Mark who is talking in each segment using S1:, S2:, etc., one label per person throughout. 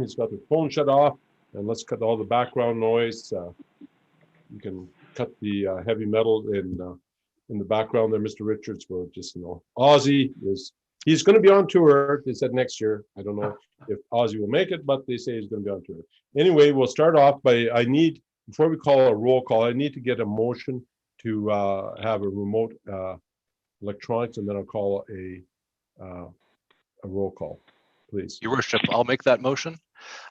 S1: He's got the phone shut off, and let's cut all the background noise. You can cut the heavy metal in the background there. Mr. Richards will just, Ozzy he's going to be on tour. They said next year. I don't know if Ozzy will make it, but they say he's going to be on tour. Anyway, we'll start off by, before we call a roll call, I need to get a motion to have a remote electronics, and then I'll call a roll call, please.
S2: Your Worship, I'll make that motion.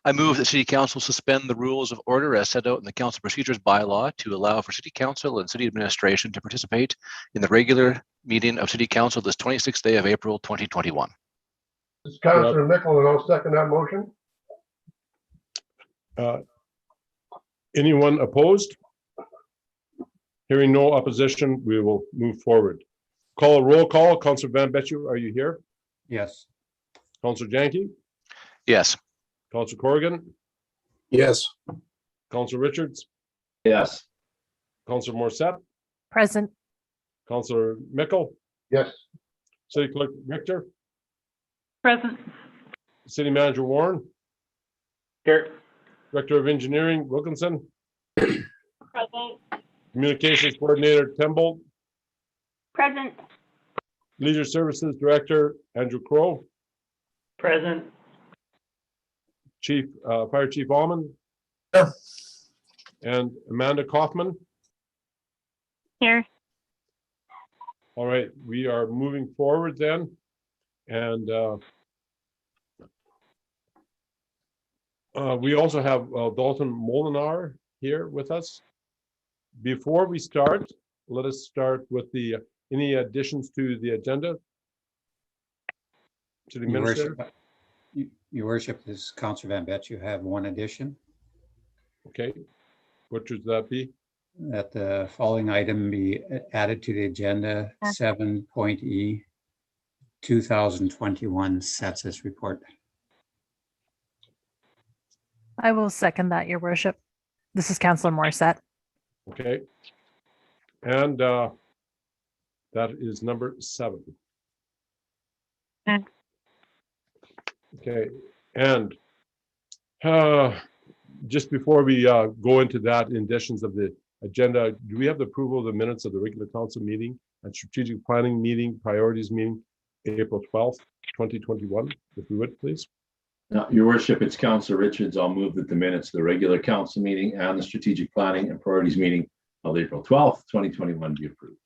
S2: I move that City Council suspend the rules of order as set out in the Council Procedures Bylaw to allow for City Council and City Administration to participate in the regular meeting of City Council this 26th day of April 2021.
S3: This is Councillor Mickle, and I'll second that motion.
S1: Anyone opposed? Hearing no opposition, we will move forward. Call a roll call. Councillor Van Betju, are you here?
S4: Yes.
S1: Councillor Janke?
S2: Yes.
S1: Councillor Corrigan?
S3: Yes.
S1: Councillor Richards?
S5: Yes.
S1: Councillor Morissette?
S6: Present.
S1: Councillor Mickle?
S3: Yes.
S1: City Clerk Richter?
S6: Present.
S1: City Manager Warren?
S5: Here.
S1: Director of Engineering Wilkinson?
S6: Present.
S1: Communications Coordinator Temple?
S6: Present.
S1: Leisure Services Director Andrew Crow?
S6: Present.
S1: Fire Chief Almond?
S3: Here.
S1: And Amanda Kaufman?
S6: Here.
S1: All right, we are moving forward then. And we also have Dalton Molinar here with us. Before we start, let us start with any additions to the agenda? To the Minister?
S4: Your Worship, this is Councillor Van Bet. You have one addition.
S1: Okay, what should that be?
S4: That the following item be added to the agenda, 7.E, 2021 Census Report.
S6: I will second that, Your Worship. This is Councillor Morissette.
S1: Okay. And that is number 7. Okay, and just before we go into that, in additions of the agenda, do we have the approval of the minutes of the regular council meeting and strategic planning meeting, priorities meeting, April 12th, 2021, if you would, please?
S5: Your Worship, it's Councillor Richards. I'll move that the minutes of the regular council meeting and the strategic planning and priorities meeting of April 12th, 2021 be approved.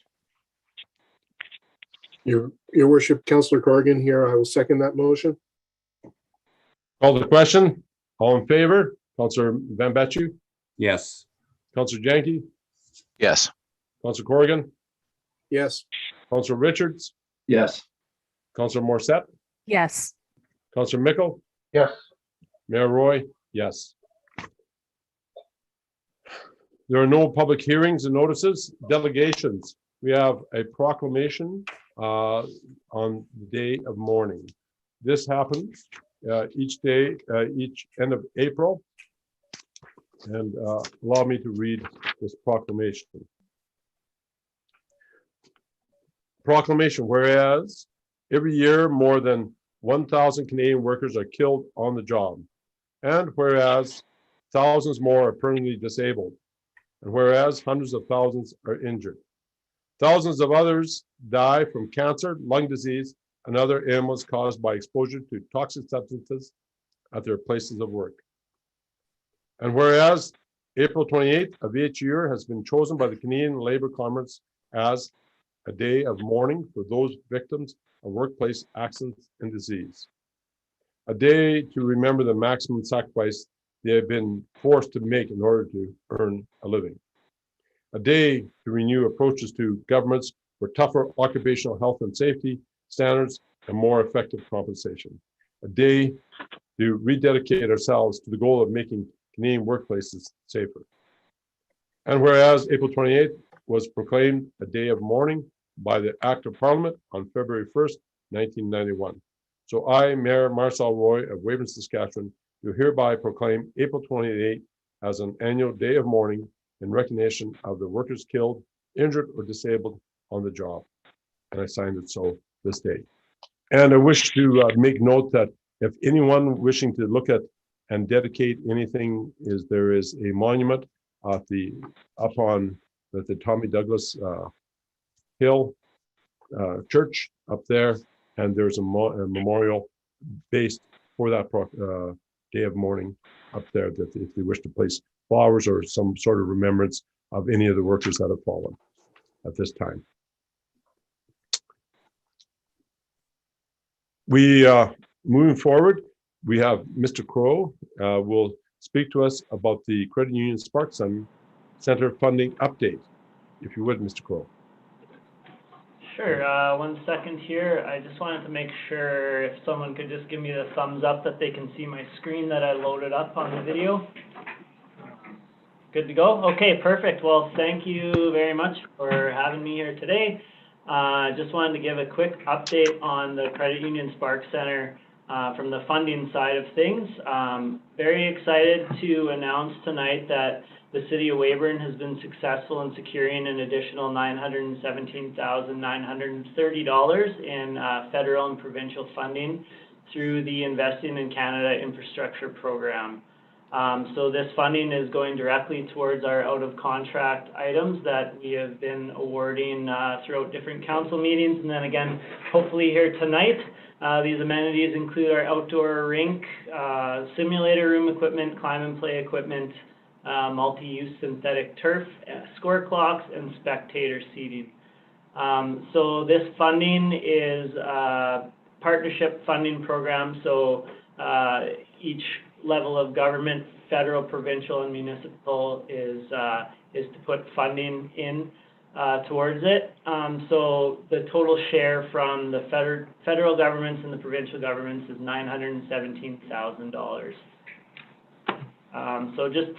S3: Your Worship, Councillor Corrigan here. I will second that motion.
S1: Call the question. All in favor? Councillor Van Betju?
S4: Yes.
S1: Councillor Janke?
S2: Yes.
S1: Councillor Corrigan?
S3: Yes.
S1: Councillor Richards?
S5: Yes.
S1: Councillor Morissette?
S6: Yes.
S1: Councillor Mickle?
S3: Yes.
S1: Mayor Roy? Yes. There are no public hearings and notices. Delegations. We have a proclamation on the day of mourning. This happens each day, each end of April. And allow me to read this proclamation. Proclamation, whereas every year more than 1,000 Canadian workers are killed on the job, and whereas thousands more are permanently disabled, and whereas hundreds of thousands are injured. Thousands of others die from cancer, lung disease, and other ailments caused by exposure to toxic substances at their places of work. And whereas April 28th of each year has been chosen by the Canadian Labour Conference as a day of mourning for those victims of workplace accidents and disease. A day to remember the maximum sacrifice they have been forced to make in order to earn a living. A day to renew approaches to governments for tougher occupational health and safety standards and more effective compensation. A day to rededicate ourselves to the goal of making Canadian workplaces safer. And whereas April 28th was proclaimed a day of mourning by the Act of Parliament on February 1st, 1991. So I, Mayor Marcel Roy of Wavering, Saskatchewan, do hereby proclaim April 28th as an annual day of mourning in recognition of the workers killed, injured, or disabled on the job. And I signed it so this day. And I wish to make note that if anyone wishing to look at and dedicate anything there is a monument at the Tommy Douglas Hill church up there, and there's a memorial based for that day of mourning up there, that if they wish to place flowers or some sort of remembrance of any of the workers that have fallen at this time. We moving forward, we have Mr. Crow will speak to us about the Credit Union Spark Center funding update. If you would, Mr. Crow.
S7: Sure, 1 second here. I just wanted to make sure if someone could just give me the thumbs up that they can see my screen that I loaded up on the video. Good to go? Okay, perfect. Well, thank you very much for having me here today. Just wanted to give a quick update on the Credit Union Spark Center from the funding side of things. Very excited to announce tonight that the City of Wavering has been successful in securing an additional $917,930 in federal and provincial funding through the Investing in Canada Infrastructure Program. So this funding is going directly towards our out-of-contract items that we have been awarding throughout different council meetings, and then again, hopefully here tonight. These amenities include our outdoor rink, simulator room equipment, climb and play equipment, multi-use synthetic turf, score clocks, and spectator seating. So this funding is a partnership funding program, so each level of government, federal, provincial, and municipal is to put funding in towards it. So the total share from the federal governments and the provincial governments is $917,000. So just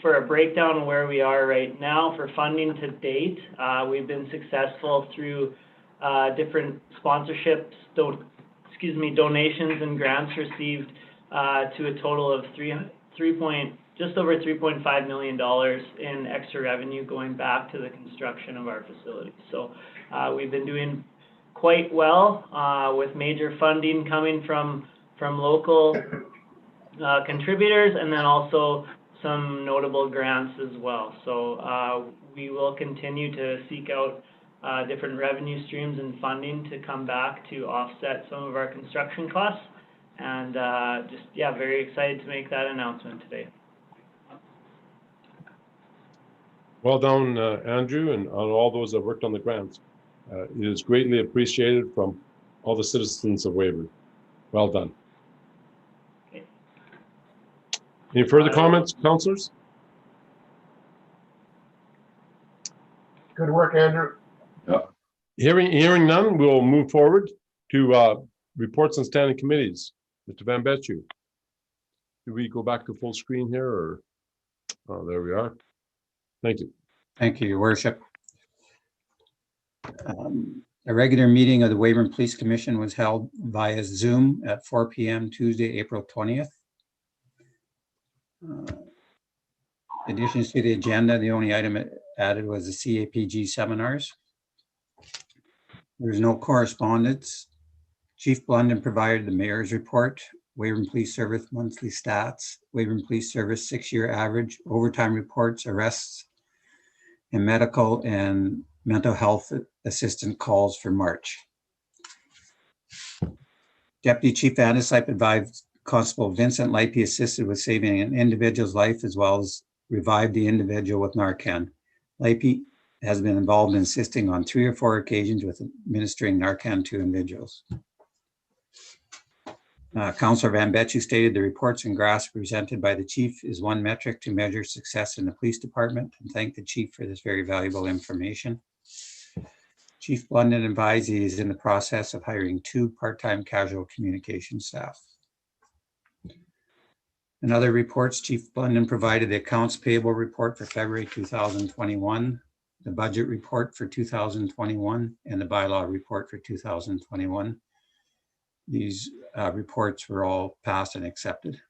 S7: for a breakdown of where we are right now for funding to date, we've been successful through different sponsorships, donations and grants received to a total of just over $3.5 million in extra revenue going back to the construction of our facility. So we've been doing quite well with major funding coming from local contributors, and then also some notable grants as well. So we will continue to seek out different revenue streams and funding to come back to offset some of our construction costs. And very excited to make that announcement today.
S1: Well done, Andrew, and on all those that worked on the grants. It is greatly appreciated from all the citizens of Wavering. Well done.
S7: Okay.
S1: Any further comments, councillors?
S3: Good work, Andrew.
S1: Hearing none, we'll move forward to reports and standing committees. Mr. Van Betju, do we go back to full screen here, or? Oh, there we are. Thank you.
S4: Thank you, Your Worship. A regular meeting of the Wavering Police Commission was held via Zoom at 4 p.m. Tuesday, April 20th. Additions to the agenda, the only item added was the CAPG seminars. There's no correspondence. Chief Blunden provided the mayor's report, Wavering Police Service monthly stats, Wavering Police Service 6-year average, overtime reports, arrests, and medical and mental health assistant calls for March. Deputy Chief Andesite advised Constable Vincent Lipey assisted with saving an individual's life as well as revived the individual with Narcan. Lipey has been involved in assisting on 3 or 4 occasions with administering Narcan to individuals. Councillor Van Betju stated the reports and graphs presented by the chief is one metric to measure success in the police department, and thank the chief for this very valuable information. Chief Blunden advised he is in the process of hiring 2 part-time casual communication staff. In other reports, Chief Blunden provided the accounts payable report for February 2021, the budget report for 2021, and the bylaw report for 2021. These reports were all passed and accepted.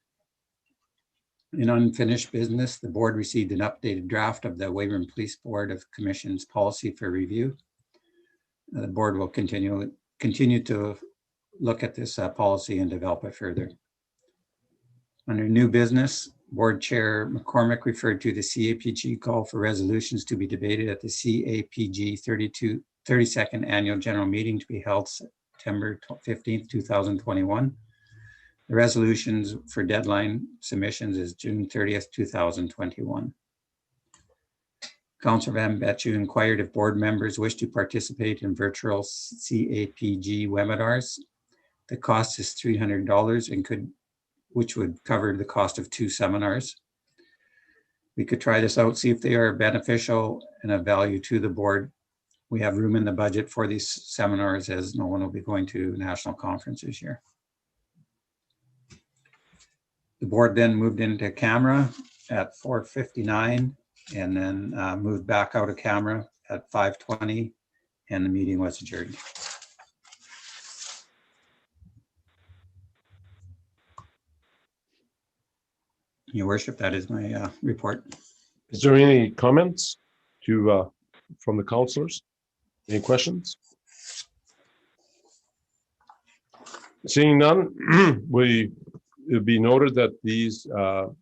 S4: In unfinished business, the board received an updated draft of the Wavering Police Board of Commission's policy for review. The board will continue to look at this policy and develop it further. Under new business, Board Chair McCormick referred to the CAPG call for resolutions to be debated at the CAPG 32nd Annual General Meeting to be held September 15th, 2021. The resolutions for deadline submissions is June 30th, 2021. Councillor Van Betju inquired if board members wish to participate in virtual CAPG webinars. The cost is $300 and which would cover the cost of 2 seminars. We could try this out, see if they are beneficial and of value to the board. We have room in the budget for these seminars as no one will be going to national conference this year. The board then moved into camera at 4:59 and then moved back out of camera at 5:20 and the meeting was adjourned. Your worship, that is my report.
S1: Is there any comments from the councillors? Any questions? Seeing none, it'll be noted that these 2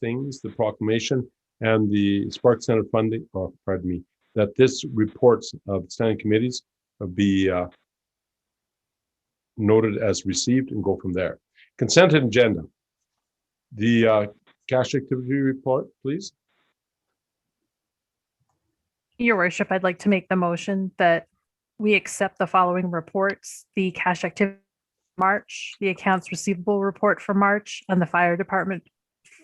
S1: things, the proclamation and the Spark Center funding, that this reports of standing committees will be noted as received and go from there. Consent agenda. The cash activity report, please.
S6: Your worship, I'd like to make the motion that we accept the following reports: the cash activity March, the accounts receivable report for March, and the fire department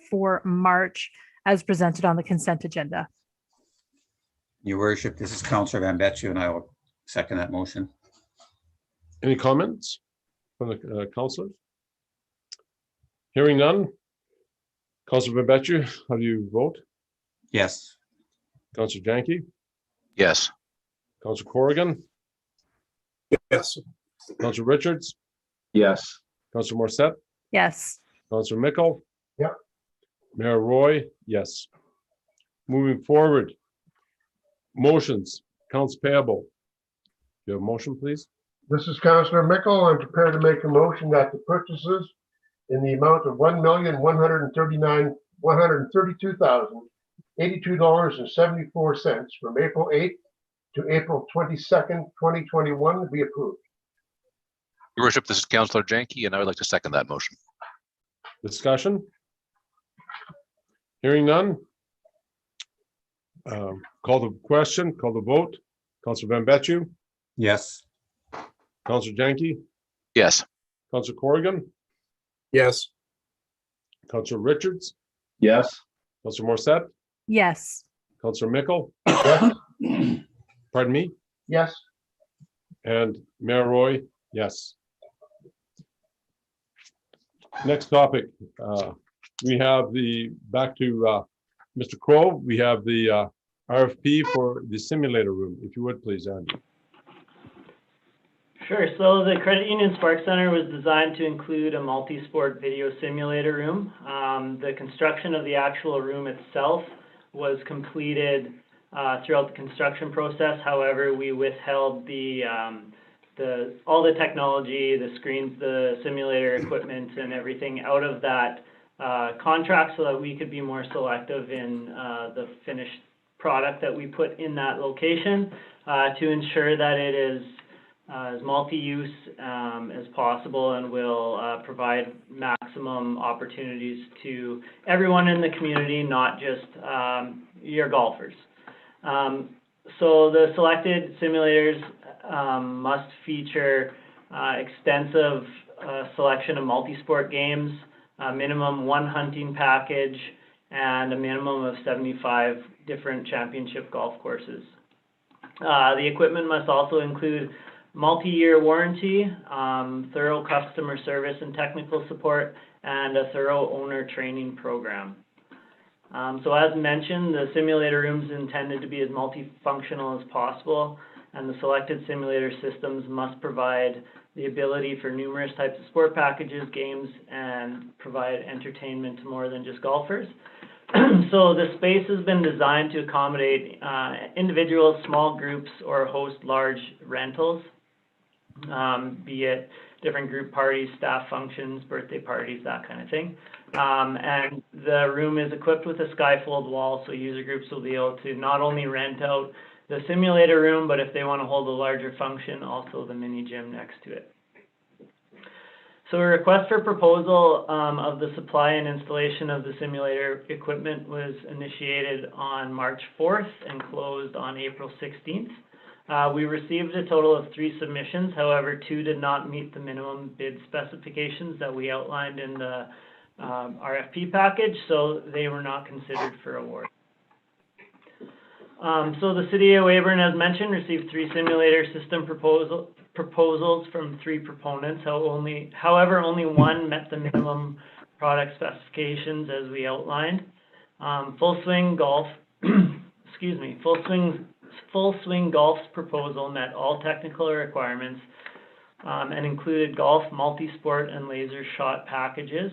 S6: for March as presented on the consent agenda.
S4: Your worship, this is Councillor Van Betju and I will second that motion.
S1: Any comments from the councillors? Hearing none. Councillor Van Betju, how do you vote?
S4: Yes.
S1: Councillor Janke?
S2: Yes.
S1: Councillor Corrigan?
S3: Yes.
S1: Councillor Richards?
S5: Yes.
S1: Councillor Morissette?
S6: Yes.
S1: Councillor Mickle?
S3: Yep.
S1: Mayor Roy? Yes. Moving forward. Motions, accounts payable. Do you have a motion, please?
S8: This is Councillor Mickle. I'm prepared to make a motion that the purchases in the amount of $1,132,082.74 from April 8th to April 22nd, 2021 be approved.
S2: Your worship, this is Councillor Janke, and I would like to second that motion.
S1: Discussion? Hearing none. Call the question, call the vote. Councillor Van Betju?
S4: Yes.
S1: Councillor Janke?
S2: Yes.
S1: Councillor Corrigan?
S3: Yes.
S1: Councillor Richards?
S5: Yes.
S1: Councillor Morissette?
S6: Yes.
S1: Councillor Mickle?
S8: Yes.
S1: Pardon me?
S8: Yes.
S1: And Mayor Roy? Yes. Next topic. We have back to Mr. Crow. We have the RFP for the simulator room. If you would, please, Andy.
S7: Sure. So the Credit Union Spark Center was designed to include a multi-sport video simulator room. The construction of the actual room itself was completed throughout the construction process. However, we withheld all the technology, the screens, the simulator equipment, and everything out of that contract so that we could be more selective in the finished product that we put in that location to ensure that it is as multi-use as possible and will provide maximum opportunities to everyone in the community, not just your golfers. So the selected simulators must feature extensive selection of multi-sport games, a minimum 1 hunting package, and a minimum of 75 different championship golf courses. The equipment must also include multi-year warranty, thorough customer service and technical support, and a thorough owner training program. So as mentioned, the simulator room is intended to be as multifunctional as possible, and the selected simulator systems must provide the ability for numerous types of sport packages, games, and provide entertainment to more than just golfers. So the space has been designed to accommodate individuals, small groups, or host large rentals, be it different group parties, staff functions, birthday parties, that kind of thing. And the room is equipped with a skyfold wall, so user groups will be able to not only rent out the simulator room, but if they want to hold a larger function, also the mini gym next to it. So a request for proposal of the supply and installation of the simulator equipment was initiated on March 4th and closed on April 16th. We received a total of 3 submissions. However, 2 did not meet the minimum bid specifications that we outlined in the RFP package, so they were not considered for award. So the City of Wavering, as mentioned, received 3 simulator system proposals from 3 proponents. However, only 1 met the minimum product specifications as we outlined. Full Swing Golf, Full Swing Golf's proposal met all technical requirements and included golf, multi-sport, and laser shot packages.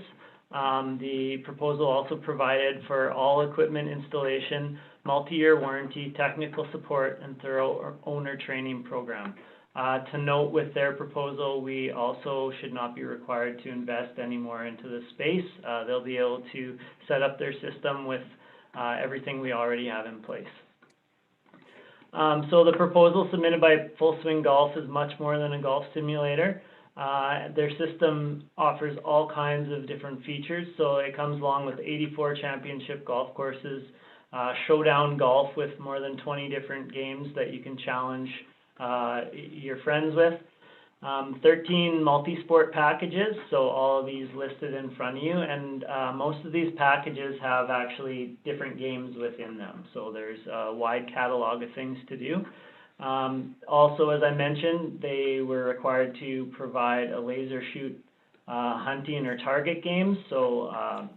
S7: The proposal also provided for all equipment installation, multi-year warranty, technical support, and thorough owner training program. To note with their proposal, we also should not be required to invest any more into the space. They'll be able to set up their system with everything we already have in place. So the proposal submitted by Full Swing Golf is much more than a golf simulator. Their system offers all kinds of different features. So it comes along with 84 championship golf courses, showdown golf with more than 20 different games that you can challenge your friends with, 13 multi-sport packages, so all of these listed in front of you, and most of these packages have actually different games within them, so there's a wide catalog of things to do. Also, as I mentioned, they were required to provide a laser shoot hunting or target games, so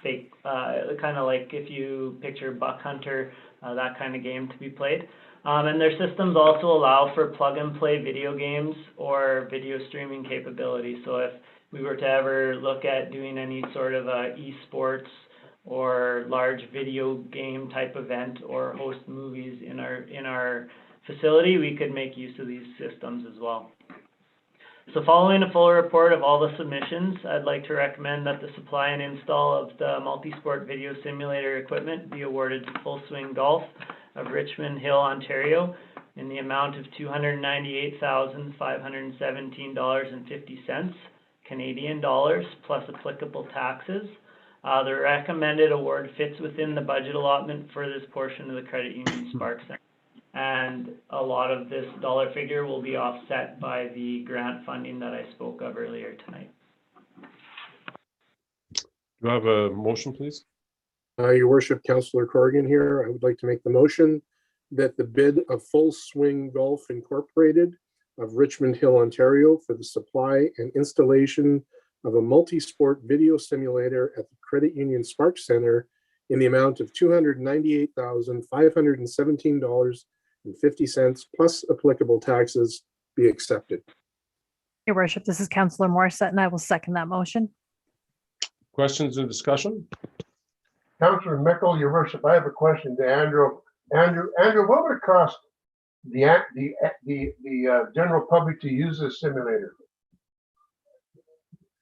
S7: fake, kind of like if you picture Buck Hunter, that kind of game to be played. And their systems also allow for plug-and-play video games or video streaming capability. So if we were to ever look at doing any sort of esports or large video game type event or host movies in our facility, we could make use of these systems as well. So following a full report of all the submissions, I'd like to recommend that the supply and install of the multi-sport video simulator equipment be awarded to Full Swing Golf of Richmond Hill, Ontario, in the amount of $298,517.50 Canadian dollars plus applicable taxes. The recommended award fits within the budget allotment for this portion of the Credit Union Spark Center, and a lot of this dollar figure will be offset by the grant funding that I spoke of earlier tonight.
S1: Do I have a motion, please?
S3: Your Worship, Councillor Corrigan here. I would like to make the motion that the bid of Full Swing Golf Incorporated of Richmond Hill, Ontario for the supply and installation of a multi-sport video simulator at the Credit Union Spark Center in the amount of $298,517.50 plus applicable taxes be accepted.
S6: Your Worship, this is Councillor Morissette, and I will second that motion.
S1: Questions and discussion?
S8: Councillor Mickle, Your Worship, I have a question to Andrew. Andrew, what would it cost the general public to use this simulator?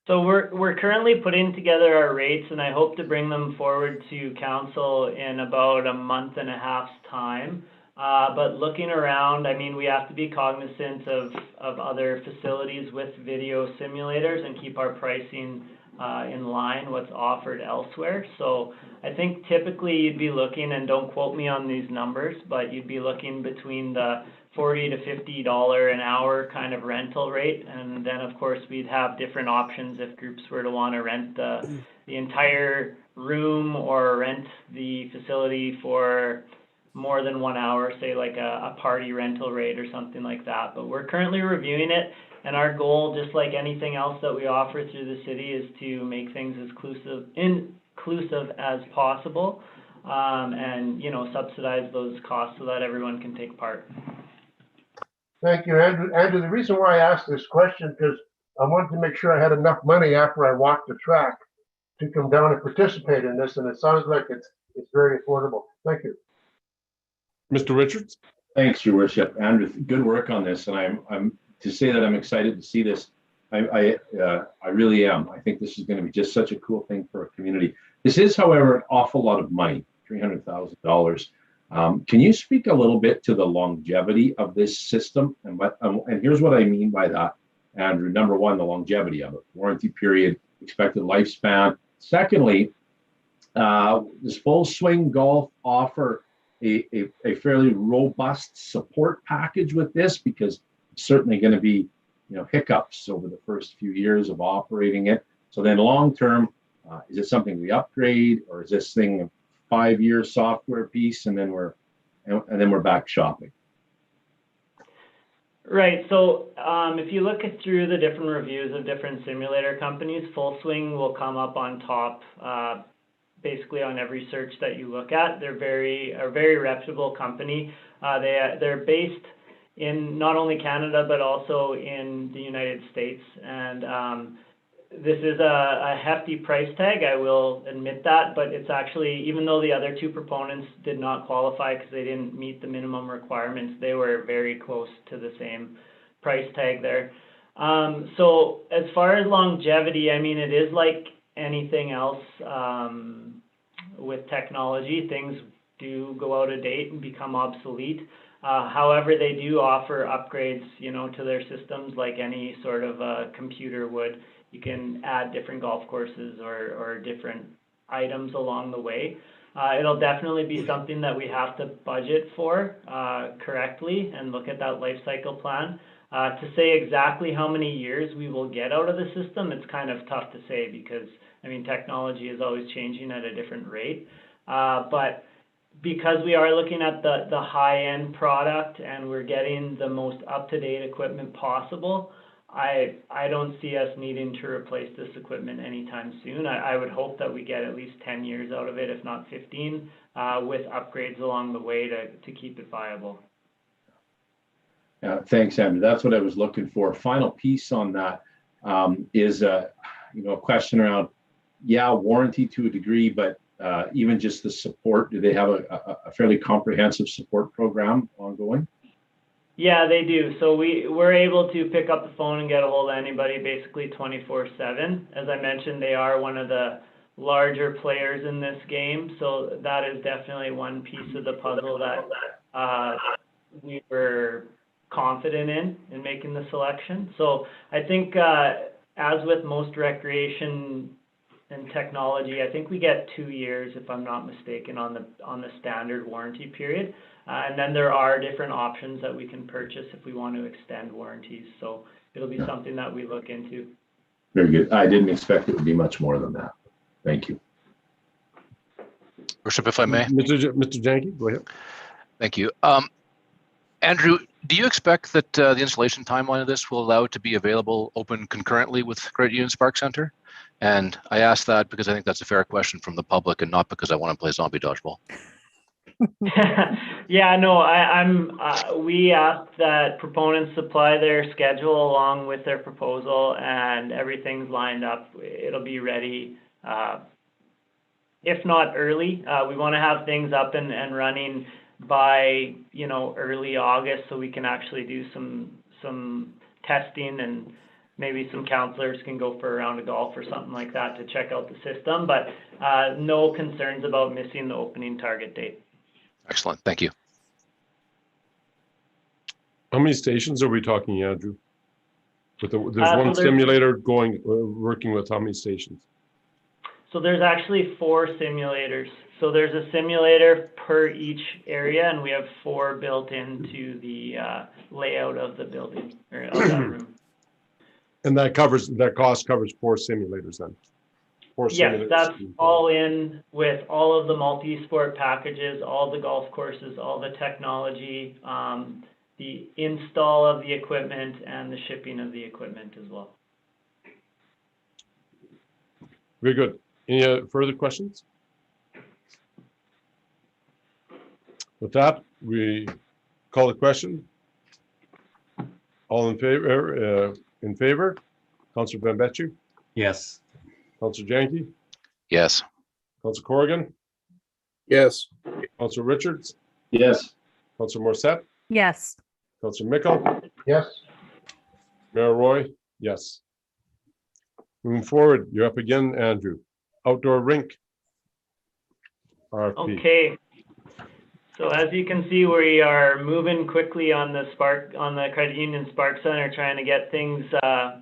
S7: So we're currently putting together our rates, and I hope to bring them forward to council in about a month and a half's time. But looking around, I mean, we have to be cognizant of other facilities with video simulators and keep our pricing in line what's offered elsewhere. So I think typically you'd be looking, and don't quote me on these numbers, but you'd be looking between the $40 to $50 an hour kind of rental rate, and then of course we'd have different options if groups were to want to rent the entire room or rent the facility for more than 1 hour, say like a party rental rate or something like that. But we're currently reviewing it, and our goal, just like anything else that we offer through the city, is to make things as inclusive as possible, and subsidize those costs so that everyone can take part.
S8: Thank you, Andrew. Andrew, the reason why I asked this question, because I wanted to make sure I had enough money after I walked the track to come down and participate in this, and it sounds like it's very affordable. Thank you.
S1: Mr. Richards?
S5: Thanks, Your Worship. Andrew, good work on this, and I'm to say that I'm excited to see this I really am. I think this is going to be just such a cool thing for a community. This is, however, an awful lot of money, $300,000. Can you speak a little bit to the longevity of this system? And here's what I mean by that, Andrew. Number one, the longevity of it, warranty period, expected lifespan. Secondly, does Full Swing Golf offer a fairly robust support package with this? Because it's certainly going to be, hiccups over the first few years of operating it. So then long term, is it something we upgrade, or is this thing a 5-year software piece and then we're back shopping?
S7: Right. So if you look through the different reviews of different simulator companies, Full Swing will come up on top basically on every search that you look at. They're a very reputable company. They're based in not only Canada but also in the United States, and this is a hefty price tag, I will admit that, but it's actually, even though the other two proponents did not qualify because they didn't meet the minimum requirements, they were very close to the same price tag there. So as far as longevity, I mean, it is like anything else with technology. Things do go out of date and become obsolete. However, they do offer upgrades, to their systems like any sort of computer would. You can add different golf courses or different items along the way. It'll definitely be something that we have to budget for correctly and look at that life cycle plan. To say exactly how many years we will get out of the system, it's kind of tough to say because, technology is always changing at a different rate. But because we are looking at the high-end product and we're getting the most up-to-date equipment possible, I don't see us needing to replace this equipment anytime soon. I would hope that we get at least 10 years out of it, if not 15, with upgrades along the way to keep it viable.
S5: Yeah, thanks, Andrew. That's what I was looking for. Final piece on that is a question around, warranty to a degree, but even just the support. Do they have a fairly comprehensive support program ongoing?
S7: Yeah, they do. So we're able to pick up the phone and get a hold of anybody basically 24/7. As I mentioned, they are one of the larger players in this game. So that is definitely one piece of the puzzle that we were confident in making the selection. So I think as with most recreation and technology, I think we get 2 years, if I'm not mistaken, on the standard warranty period. And then there are different options that we can purchase if we want to extend warranties. So it'll be something that we look into.
S5: Very good. I didn't expect it would be much more than that. Thank you.
S2: Worship, if I may.
S1: Mr. Janke, go ahead.
S2: Thank you. Andrew, do you expect that the installation timeline of this will allow it to be available open concurrently with Credit Union Spark Center? And I ask that because I think that's a fair question from the public and not because I want to play zombie dodgeball.
S7: Yeah, no, we ask that proponents supply their schedule along with their proposal, and everything's lined up. It'll be ready, if not early. We want to have things up and running by early August, so we can actually do some testing, and maybe some counselors can go for a round of golf or something like that to check out the system. But no concerns about missing the opening target date.
S2: Excellent. Thank you.
S1: How many stations are we talking, Andrew? There's
S7: so
S1: one simulator working with how many stations?
S7: So there's actually 4 simulators. So there's a simulator per each area, and we have 4 built into the layout of the building or of that room.
S1: And that cost covers 4 simulators then? 4
S7: yes,
S1: simulators.
S7: that's all in with all of the multi-sport packages, all the golf courses, all the technology, the install of the equipment, and the shipping of the equipment as well.
S1: Very good. Any further questions? With that, we call the question. All in favor? Councillor Bambechu?
S4: Yes.
S1: Councillor Janke?
S2: Yes.
S1: Councillor Corrigan?
S3: Yes.
S1: Councillor Richards?
S5: Yes.
S1: Councillor Morissette?
S6: Yes.
S1: Councillor Mickle?
S8: Yes.
S1: Mayor Roy? Yes. Moving forward, you're up again, Andrew. Outdoor rink. RFP.
S7: Okay. So as you can see, we are moving quickly on the Credit Union Spark Center, trying to get things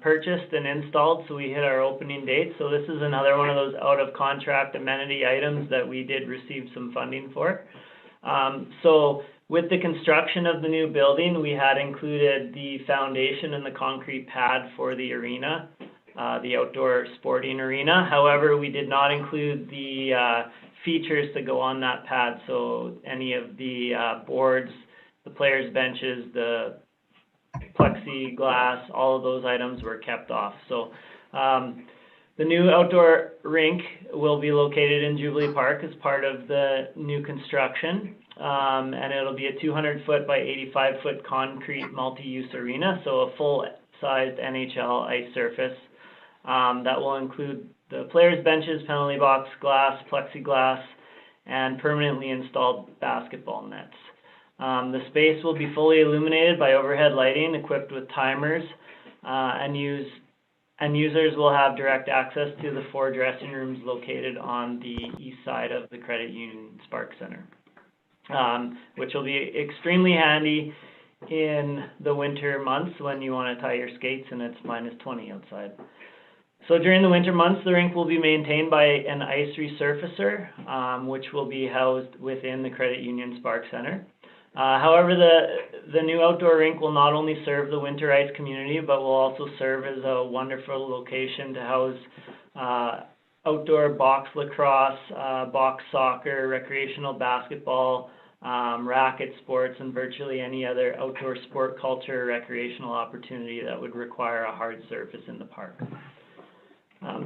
S7: purchased and installed. So we hit our opening date. So this is another one of those out of contract amenity items that we did receive some funding for. So with the construction of the new building, we had included the foundation and the concrete pad for the arena, the outdoor sporting arena. However, we did not include the features to go on that pad. So any of the boards, the players' benches, the plexiglass, all of those items were kept off. So the new outdoor rink will be located in Jubilee Park as part of the new construction. And it'll be a 200-foot by 85-foot concrete multi-use arena. So a full-sized NHL ice surface that will include the players' benches, penalty box, glass, plexiglass, and permanently installed basketball nets. The space will be fully illuminated by overhead lighting equipped with timers, and users will have direct access to the 4 dressing rooms located on the east side of the Credit Union Spark Center, which will be extremely handy in the winter months when you want to tie your skates and it's -20 outside. So during the winter months, the rink will be maintained by an ice resurfacer, which will be housed within the Credit Union Spark Center. However, the new outdoor rink will not only serve the winter ice community, but will also serve as a wonderful location to house outdoor box lacrosse, box soccer, recreational basketball, racket sports, and virtually any other outdoor sport culture or recreational opportunity that would require a hard surface in the park.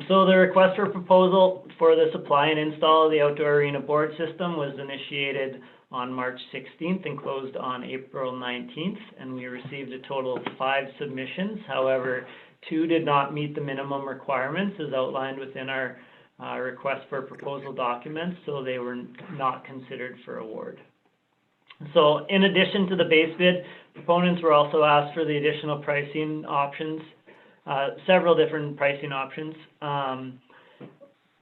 S7: So the request for proposal for the supply and install of the outdoor arena board system was initiated on March 16th and closed on April 19th, and we received a total of 5 submissions. However, 2 did not meet the minimum requirements as outlined within our request for proposal documents, so they were not considered for award. So in addition to the base bid, proponents were also asked for the additional pricing options, several different pricing options,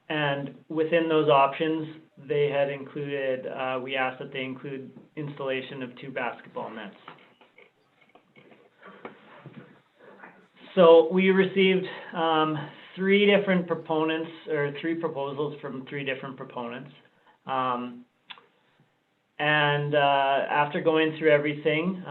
S7: and within those options, they had included, we asked that they include installation of 2 basketball nets. So we received 3 different proponents, or 3 proposals from 3 different proponents. After going through everything,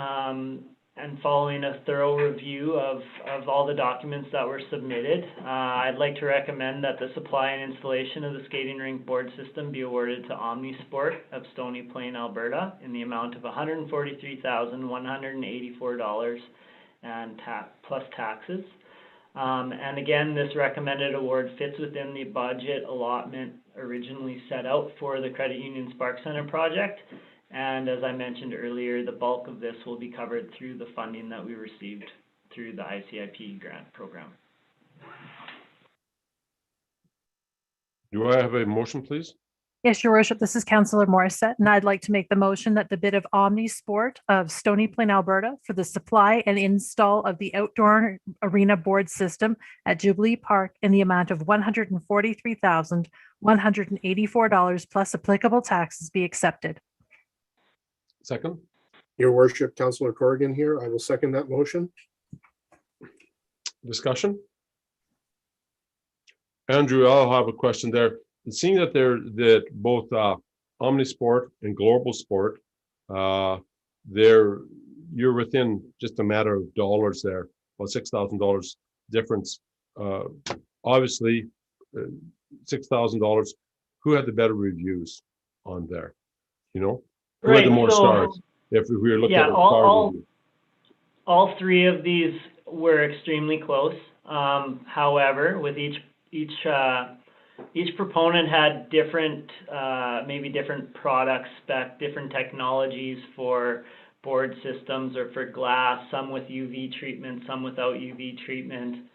S7: and following a thorough review of all the documents that were submitted, I'd like to recommend that the supply and installation of the skating rink board system be awarded to Omnisport of Stony Plain, Alberta, in the amount of $143,184 and plus taxes. And again, this recommended award fits within the budget allotment originally set out for the Credit Union Spark Center project. And as I mentioned earlier, the bulk of this will be covered through the funding that we received through the ICIP grant program.
S1: Do I have a motion, please?
S6: Yes, Your Worship, this is Councillor Morissette, and I'd like to make the motion that the bid of Omnisport of Stony Plain, Alberta for the supply and install of the outdoor arena board system at Jubilee Park in the amount of $143,184 plus applicable taxes be accepted.
S1: Second?
S3: Your Worship, Councillor Corrigan here. I will second that motion.
S1: Discussion? Andrew, I'll have a question there. Seeing that that both Omnisport and Global Sport, you're within just a matter of dollars there, about $6,000 difference. Obviously, $6,000. Who had the better reviews on there? You know, who had the more stars? If we were looking at the star review.
S7: All 3 of these were extremely close. However, with each proponent had different, maybe different product spec, different technologies for board systems or for glass, some with UV treatment, some without UV treatment.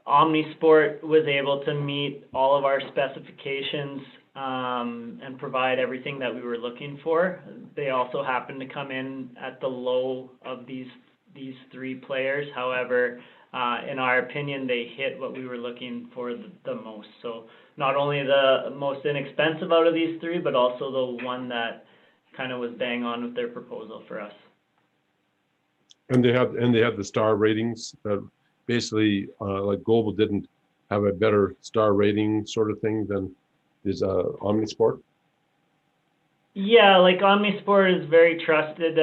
S7: Omnisport was able to meet all of our specifications and provide everything that we were looking for. They also happened to come in at the low of these 3 players. However, in our opinion, they hit what we were looking for the most. So not only the most inexpensive out of these three, but also the one that kind of was bang on with their proposal for us.
S1: And they had the star ratings that basically like Global didn't have a better star rating sort of thing than is Omnisport.
S7: Yeah, like Omnisport is very trusted.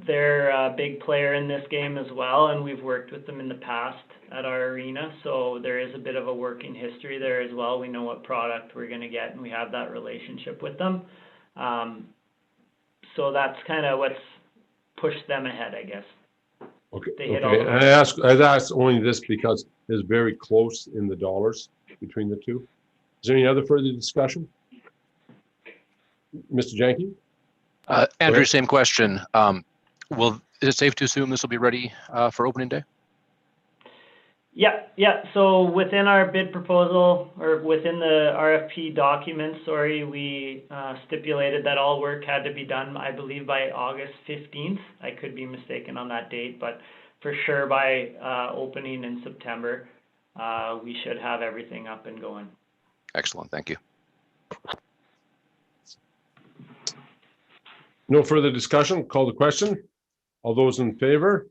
S7: They're a big player in this game as well, and we've worked with them in the past at our arena. So there is a bit of a working history there as well. We know what product we're going to get, and we have that relationship with them. So that's kind of what's pushed them ahead, I guess.
S1: Okay.
S7: They hit
S1: Okay.
S7: all
S1: And I asked only this because it's very close in the dollars between the two. Is there any other further discussion? Mr. Janke?
S2: Andrew, same question. Is it safe to assume this will be ready for opening day?
S7: Yeah. So within our bid proposal, or within the RFP document, we stipulated that all work had to be done, I believe, by August 15th. I could be mistaken on that date, but for sure by opening in September, we should have everything up and going.
S2: Excellent, thank you.
S1: No further discussion. Call the question. All those in favor?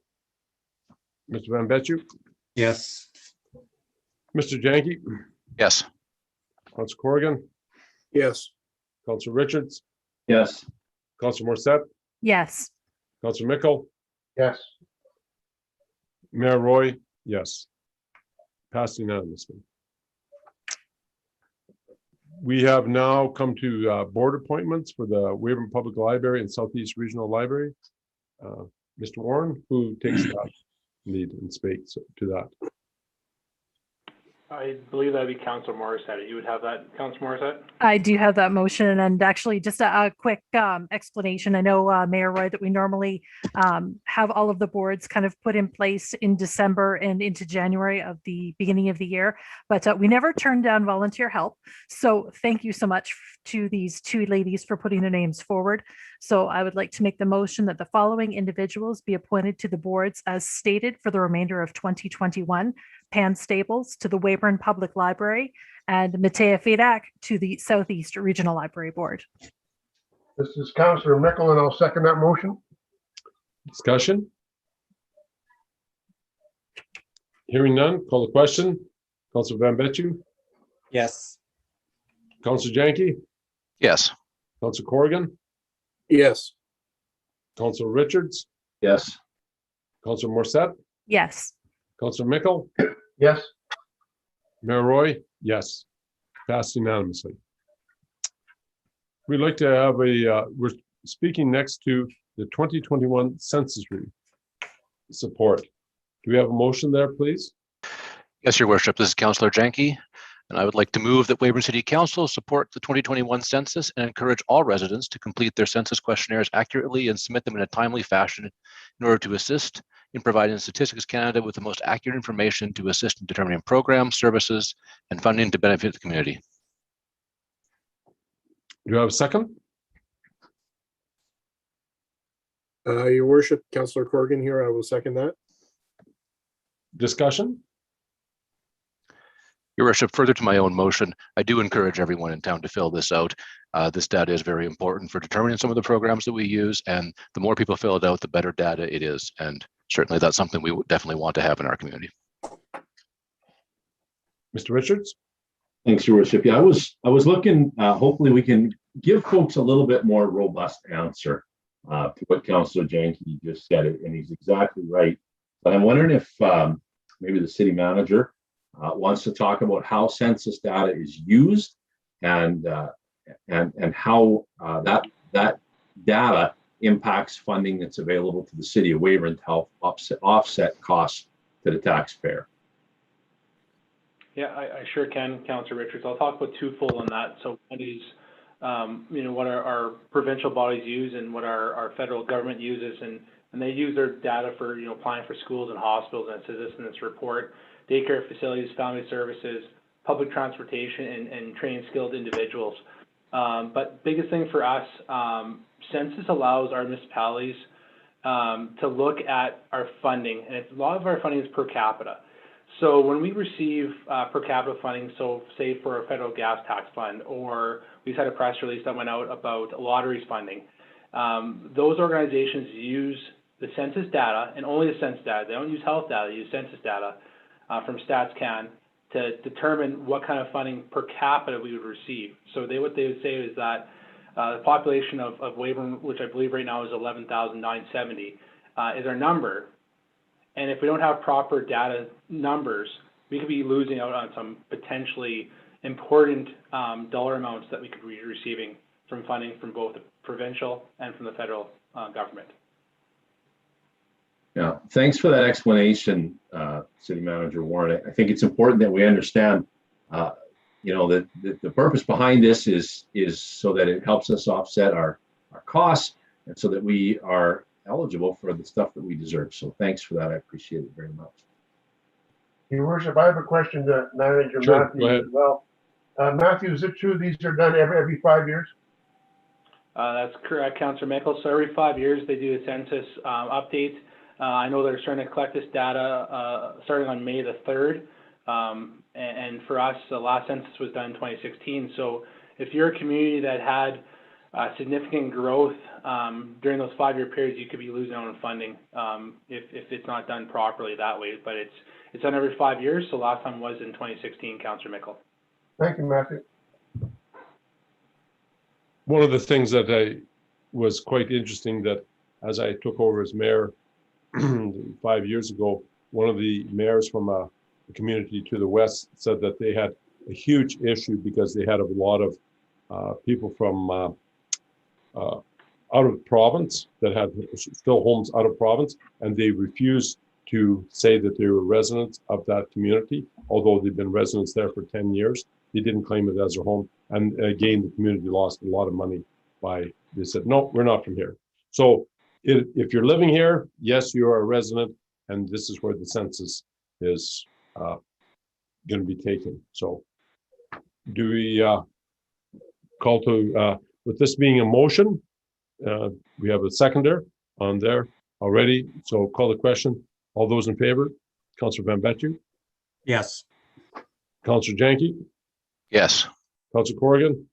S1: Mr. Van Betju?
S4: Yes.
S1: Mr. Janke?
S2: Yes.
S1: Councilor Corrigan?
S3: Yes.
S1: Councilor Richards?
S5: Yes.
S1: Councilor Morissette?
S6: Yes.
S1: Councilor Mickle?
S8: Yes.
S1: Mayor Roy? Yes. Passed unanimously. We have now come to board appointments for the Wavering Public Library and Southeast Regional Library. Mr. Warren, who takes that lead and speaks to that?
S9: I believe that'd be Councilor Morissette. You would have that, Councilor Morissette?
S6: I do have that motion, and actually just a quick explanation. I know, Mayor Roy, that we normally have all of the boards kind of put in place in December and into January of the beginning of the year, but we never turn down volunteer help. So thank you so much to these two ladies for putting their names forward. So I would like to make the motion that the following individuals be appointed to the boards as stated for the remainder of 2021. Pam Staples to the Wavering Public Library, and Matea Fedak to the Southeast Regional Library Board.
S8: This is Councilor Mickle, and I'll second that motion.
S1: Discussion? Hearing none, call the question. Councilor Van Betju?
S4: Yes.
S1: Councilor Janke?
S2: Yes.
S1: Councilor Corrigan?
S3: Yes.
S1: Councilor Richards?
S5: Yes.
S1: Councilor Morissette?
S6: Yes.
S1: Councilor Mickle?
S8: Yes.
S1: Mayor Roy? Yes. Passed unanimously. We'd like to have we're speaking next to the 2021 census support. Do we have a motion there, please?
S2: Yes, Your Worship. This is Councilor Janke, and I would like to move that Wavering City Council support the 2021 census and encourage all residents to complete their census questionnaires accurately and submit them in a timely fashion in order to assist in providing Statistics Canada with the most accurate information to assist in determining programs, services, and funding to benefit the community.
S1: Do you have a second?
S3: Your Worship, Councilor Corrigan here. I will second that.
S1: Discussion?
S2: Your Worship, further to my own motion, I do encourage everyone in town to fill this out. This data is very important for determining some of the programs that we use, and the more people fill it out, the better data it is. And certainly that's something we definitely want to have in our community.
S1: Mr. Richards?
S5: Thanks, Your Worship. Yeah, I was looking, hopefully we can give folks a little bit more robust answer to what Councilor Janke just said, and he's exactly right. But I'm wondering if maybe the city manager wants to talk about how census data is used and how that data impacts funding that's available to the city of Wavering to help offset costs to the taxpayer.
S9: Yeah, I sure can, Councilor Richards. I'll talk about twofold on that. So one is, what our provincial bodies use and what our federal government uses, and they use their data for, applying for schools and hospitals, and it says this in this report: daycare facilities, family services, public transportation, and training skilled individuals. But biggest thing for us, census allows our municipalities to look at our funding, and a lot of our funding is per capita. So when we receive per capita funding, so say for a federal gas tax fund, or we just had a press release that went out about lotteries funding, those organizations use the census data and only the census data. They don't use health data, they use census data from StatsCan to determine what kind of funding per capita we would receive. So what they would say is that the population of Wavering, which I believe right now is 11,970, is our number. And if we don't have proper data numbers, we could be losing out on some potentially important dollar amounts that we could be receiving from funding from both the provincial and from the federal government.
S5: Yeah, thanks for that explanation, City Manager Warren. I think it's important that we understand, you know, that the purpose behind this is so that it helps us offset our costs and so that we are eligible for the stuff that we deserve. So thanks for that. I appreciate it very much.
S8: Your worship, I have a question to Manager
S1: Sure,
S8: Matthews
S1: go ahead.
S8: as well. Matthew, is it true these are done every 5 years?
S9: That's correct, Councillor Mickle. So every 5 years they do a census update. I know they're starting to collect this data starting on May the 3rd. And for us, the last census was done in 2016. So if you're a community that had significant growth during those 5 year periods, you could be losing out on funding if it's not done properly that way. But it's done every 5 years. So last time was in 2016, Councillor Mickle.
S8: Thank you, Matthew.
S1: One of the things that was quite interesting that as I took over as mayor 5 years ago, one of the mayors from a community to the west said that they had a huge issue because they had a lot of people from out of province that had still homes out of province, and they refused to say that they were residents of that community, although they've been residents there for 10 years. They didn't claim it as their home. And again, the community lost a lot of money they said, no, we're not from here. So if you're living here, yes, you are a resident, and this is where the census is going to be taken. So do we call to, with this being a motion, we have a seconder on there already. So call the question. All those in favor? Councillor Van Betju?
S4: Yes.
S1: Councillor Janke?
S2: Yes.
S1: Councillor Corrigan?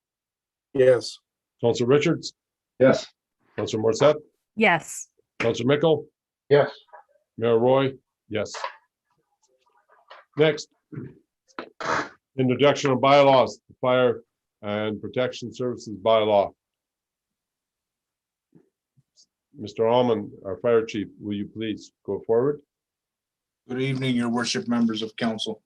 S3: Yes.
S1: Councillor Richards?
S5: Yes.
S1: Councillor Morissette?
S6: Yes.
S1: Councillor Mickle?
S8: Yes.
S1: Mayor Roy? Yes. Next. Introduction of bylaws, the Fire and Protection Services Bylaw. Mr. Almond, our fire chief, will you please go forward?
S10: Good evening, your worship, members of council.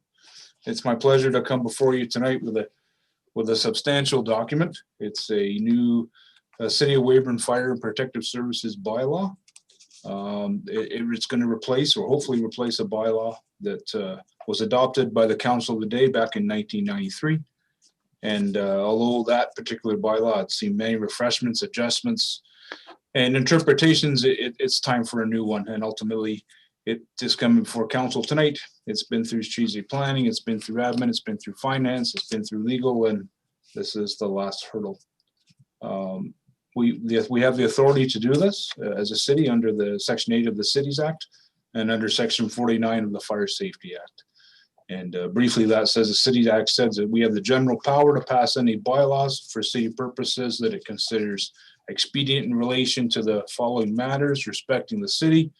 S10: It's my pleasure to come before you tonight with a substantial document. It's a new City of Wavering Fire and Protective Services bylaw. It's going to replace, or hopefully replace, a bylaw that was adopted by the council of the day back in 1993. And although that particular bylaw had seen many refreshments, adjustments, and interpretations, it's time for a new one. And ultimately, it is coming before council tonight. It's been through strategic planning, it's been through admin, it's been through finance, it's been through legal, and this is the last hurdle. We have the authority to do this as a city under the Section 8 of the Cities Act and under Section 49 of the Fire Safety Act. And briefly, that says the Cities Act says that we have the general power to pass any bylaws for city purposes that it considers expedient in relation to the following matters respecting the city: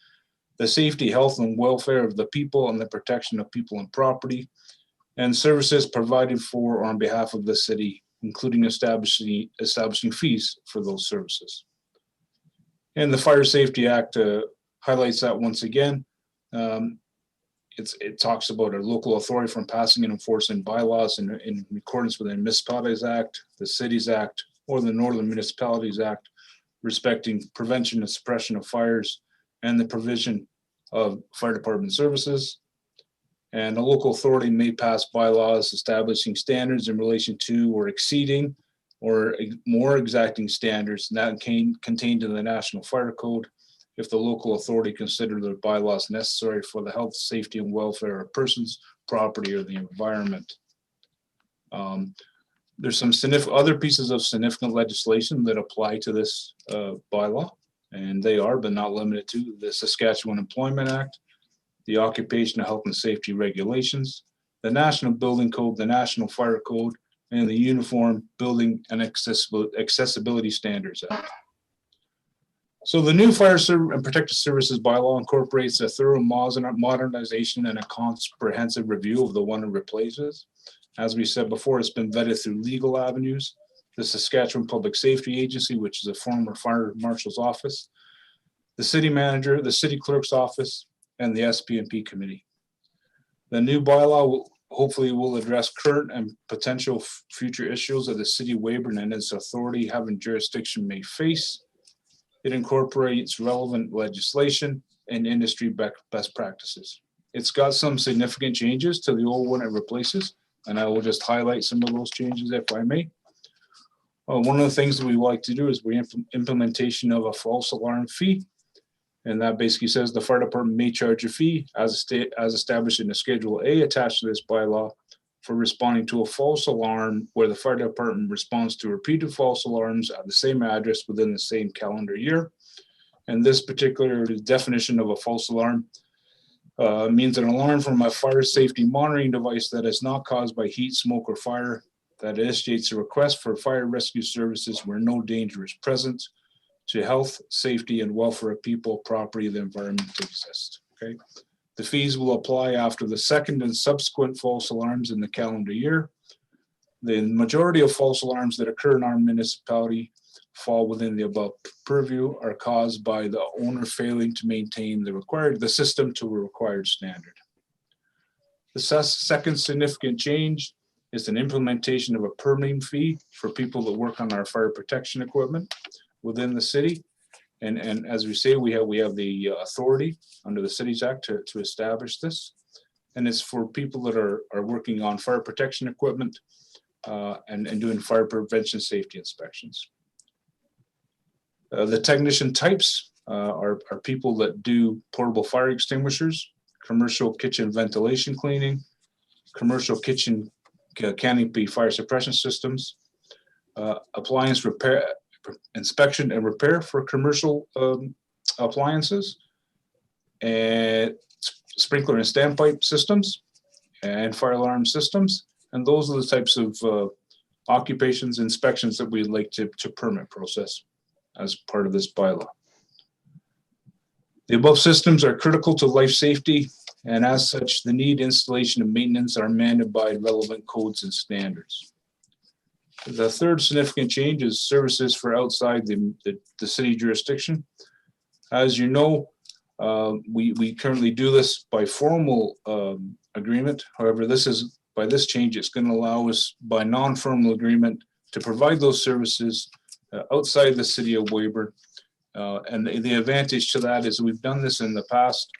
S10: the safety, health, and welfare of the people and the protection of people and property, and services provided for or on behalf of the city, including establishing fees for those services. And the Fire Safety Act highlights that once again. It talks about a local authority from passing and enforcing bylaws in accordance with the Municipalities Act, the Cities Act, or the Northern Municipalities Act, respecting prevention and suppression of fires and the provision of fire department services. And a local authority may pass bylaws establishing standards in relation to or exceeding or more exacting standards not contained in the National Fire Code if the local authority considers the bylaws necessary for the health, safety, and welfare of persons, property, or the environment. There's some other pieces of significant legislation that apply to this bylaw, and they are, but not limited to, the Saskatchewan Employment Act, the Occupational Health and Safety Regulations, the National Building Code, the National Fire Code, and the Uniform Building and Accessibility Standards Act. So the new Fire and Protective Services Bylaw incorporates a thorough modernization and a comprehensive review of the one it replaces. As we said before, it's been vetted through legal avenues, the Saskatchewan Public Safety Agency, which is a former fire marshal's office, the city manager, the city clerk's office, and the SPMP committee. The new bylaw hopefully will address current and potential future issues that the city of Weyburn and its authority having jurisdiction may face. It incorporates relevant legislation and industry best practices. It's got some significant changes to the old one it replaces, and I will just highlight some of those changes if I may. One of the things that we like to do is implementation of a false alarm fee. And that basically says the fire department may charge a fee as established in the Schedule A attached to this bylaw for responding to a false alarm where the fire department responds to repeated false alarms at the same address within the same calendar year. And this particular definition of a false alarm means an alarm from a fire safety monitoring device that is not caused by heat, smoke, or fire that initiates a request for fire rescue services where no danger is present to health, safety, and welfare of people, property, and the environment exist. Okay. The fees will apply after the second and subsequent false alarms in the calendar year. The majority of false alarms that occur in our municipality fall within the above purview are caused by the owner failing to maintain the system to a required standard. The second significant change is an implementation of a permitting fee for people that work on our fire protection equipment within the city. And as we say, we have the authority under the Cities Act to establish this. And it's for people that are working on fire protection equipment and doing fire prevention safety inspections. The technician types are people that do portable fire extinguishers, commercial kitchen ventilation cleaning, commercial kitchen canopy fire suppression systems, appliance repair, inspection and repair for commercial appliances, and sprinkler and standpipe systems, and fire alarm systems. And those are the types of occupations inspections that we'd like to permit process as part of this bylaw. The above systems are critical to life safety, and as such, the need, installation, and maintenance are mandated by relevant codes and standards. The third significant change is services for outside the city jurisdiction. As you know, we currently do this by formal agreement. However, by this change, it's going to allow us by non-formal agreement to provide those services outside the city of Weyburn. And the advantage to that is we've done this in the past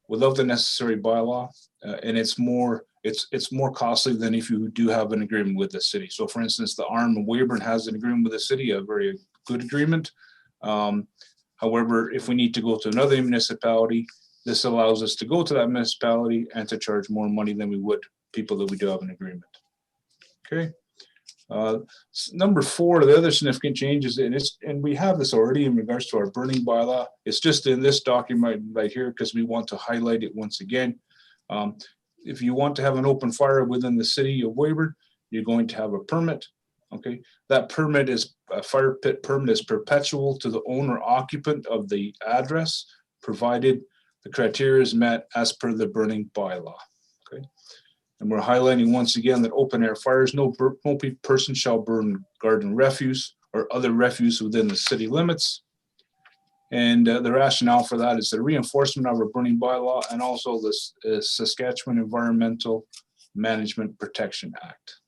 S10: without the necessary bylaw, and it's more costly than if you do have an agreement with the city. So for instance, the Arm of Weyburn has an agreement with the city, a very good agreement. However, if we need to go to another municipality, this allows us to go to that municipality and to charge more money than we would people that we do have an agreement. Okay. Number 4, the other significant changes, and we have this already in regards to our burning bylaw. It's just in this document right here because we want to highlight it once again. If you want to have an open fire within the city of Weyburn, you're going to have a permit. Okay, that permit is a fire pit permit is perpetual to the owner occupant of the address, provided the criteria is met as per the burning bylaw. Okay, and we're highlighting once again that open air fires, no person shall burn garden refuse or other refuse within the city limits. And the rationale for that is the reinforcement of our burning bylaw and also the Saskatchewan Environmental Management Protection Act.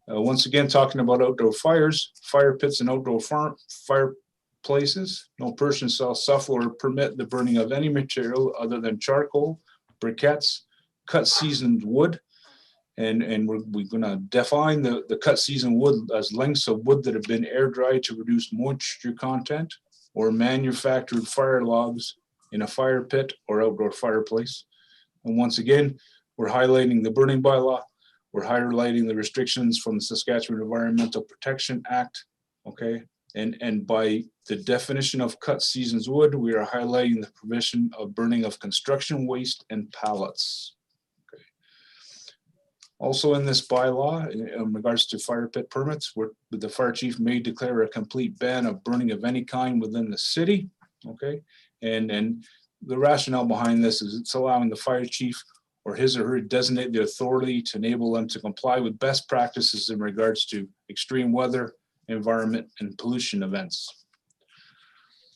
S10: Once again, talking about outdoor fires, fire pits and outdoor fireplaces. No person shall suffer or permit the burning of any material other than charcoal, briquettes, cut seasoned wood. And we're going to define the cut seasoned wood as lengths of wood that have been air dried to reduce moisture content, or manufactured fire logs in a fire pit or outdoor fireplace. And once again, we're highlighting the burning bylaw. We're highlighting the restrictions from the Saskatchewan Environmental Protection Act. Okay, And by the definition of cut season's wood, we are highlighting the provision of burning of construction waste and pallets. Okay. Also in this bylaw, in regards to fire pit permits, where the fire chief may declare a complete ban of burning of any kind within the city. Okay, and the rationale behind this is it's allowing the fire chief or his or her designate the authority to enable them to comply with best practices in regards to extreme weather, environment, and pollution events.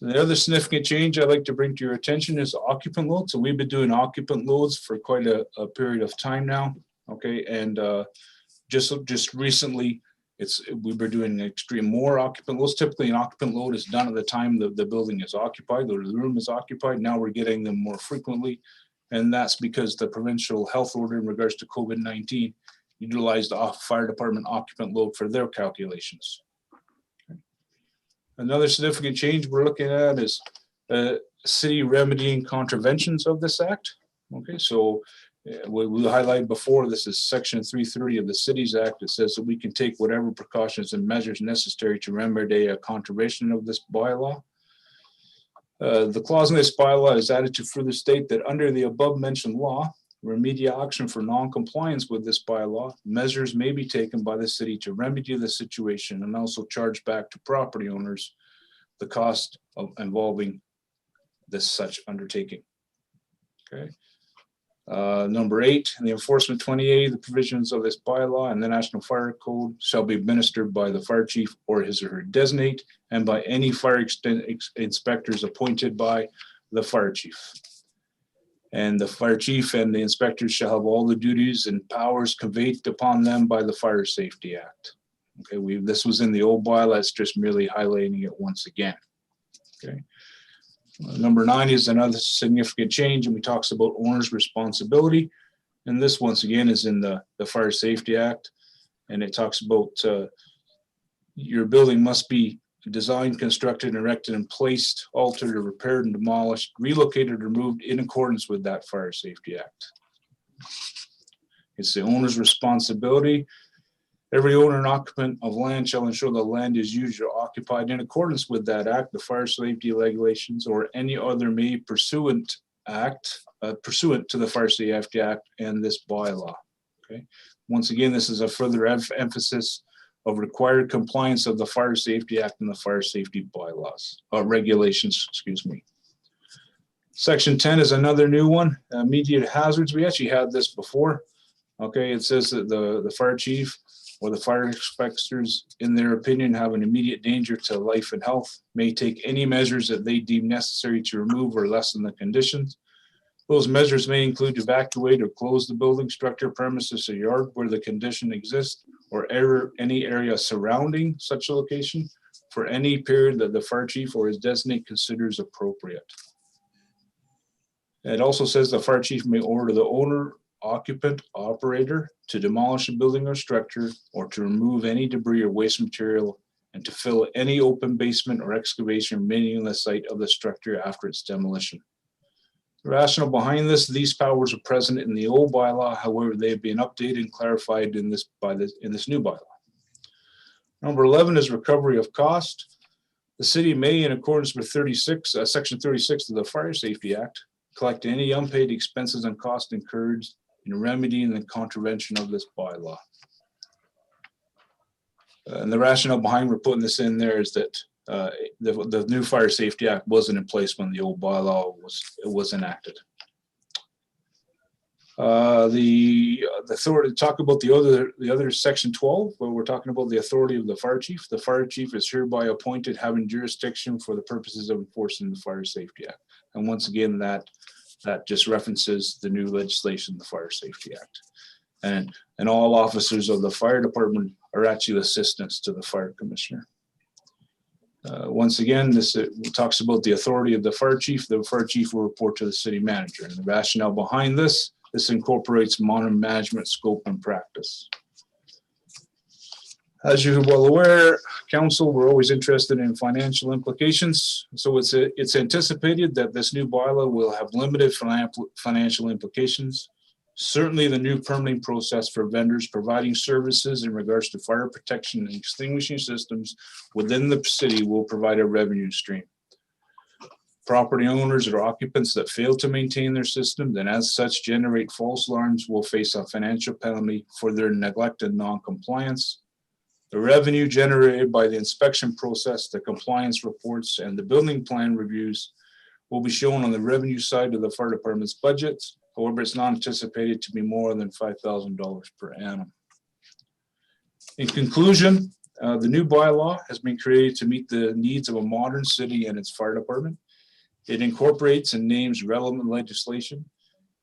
S10: The other significant change I'd like to bring to your attention is occupant load. So we've been doing occupant loads for quite a period of time now. Okay, and just recently, we've been doing extreme more occupant loads. Typically, an occupant load is done at the time the building is occupied or the room is occupied. Now we're getting them more frequently, and that's because the provincial health order in regards to COVID-19 utilized the fire department occupant load for their calculations. Another significant change we're looking at is city remedying contraventions of this act. Okay, so we highlighted before, this is section 330 of the Cities Act. It says that we can take whatever precautions and measures necessary to remedy a contravention of this bylaw. The clause in this bylaw is added to further state that under the above mentioned law, remedial action for non-compliance with this bylaw, measures may be taken by the city to remedy the situation and also charge back to property owners the cost of involving this such undertaking. Okay. Number 8, in the enforcement 28, the provisions of this bylaw and the National Fire Code shall be administered by the fire chief or his or her designate and by any fire inspectors appointed by the fire chief. And the fire chief and the inspectors shall have all the duties and powers conveyed upon them by the Fire Safety Act. Okay, this was in the old bylaw, it's just merely highlighting it once again. Okay. Number 9 is another significant change, and we talks about owner's responsibility. And this once again is in the Fire Safety Act. And it talks about your building must be designed, constructed, erected, and placed, altered, or repaired and demolished, relocated, or removed in accordance with that Fire Safety Act. It's the owner's responsibility. Every owner and occupant of land shall ensure the land is used or occupied in accordance with that act, the fire safety regulations, or any other made pursuant to the Fire Safety Act and this bylaw. Okay. Once again, this is a further emphasis of required compliance of the Fire Safety Act and the fire safety bylaws, regulations, excuse me. Section 10 is another new one, immediate hazards. We actually had this before. Okay, it says that the fire chief or the fire inspectors, in their opinion, have an immediate danger to life and health, may take any measures that they deem necessary to remove or lessen the conditions. Those measures may include evacuate or close the building, structure, premises, or yard where the condition exists, or any area surrounding such a location for any period that the fire chief or his designate considers appropriate. It also says the fire chief may order the owner, occupant, operator to demolish a building or structure or to remove any debris or waste material and to fill any open basement or excavation remaining in the site of the structure after its demolition. The rationale behind this, these powers are present in the old bylaw, however, they have been updated and clarified in this new bylaw. Number 11 is recovery of cost. The city may, in accordance with section 36 of the Fire Safety Act, collect any unpaid expenses and costs incurred in remedying the contravention of this bylaw. And the rationale behind we're putting this in there is that the new Fire Safety Act wasn't in place when the old bylaw was enacted. The authority, talk about the other section 12, where we're talking about the authority of the fire chief. The fire chief is hereby appointed having jurisdiction for the purposes of enforcing the Fire Safety Act. And once again, that just references the new legislation, the Fire Safety Act. And all officers of the fire department are actually assistants to the fire commissioner. Once again, this talks about the authority of the fire chief. The fire chief will report to the city manager. And the rationale behind this incorporates modern management scope and practice. As you're well aware, council, we're always interested in financial implications. So it's anticipated that this new bylaw will have limited financial implications. Certainly, the new permitting process for vendors providing services in regards to fire protection and extinguishing systems within the city will provide a revenue stream. Property owners or occupants that fail to maintain their systems and as such generate false alarms will face a financial penalty for their neglect and non-compliance. The revenue generated by the inspection process, the compliance reports, and the building plan reviews will be shown on the revenue side of the fire department's budgets. However, it's not anticipated to be more than $5,000 per annum. In conclusion, the new bylaw has been created to meet the needs of a modern city and its fire department. It incorporates and names relevant legislation.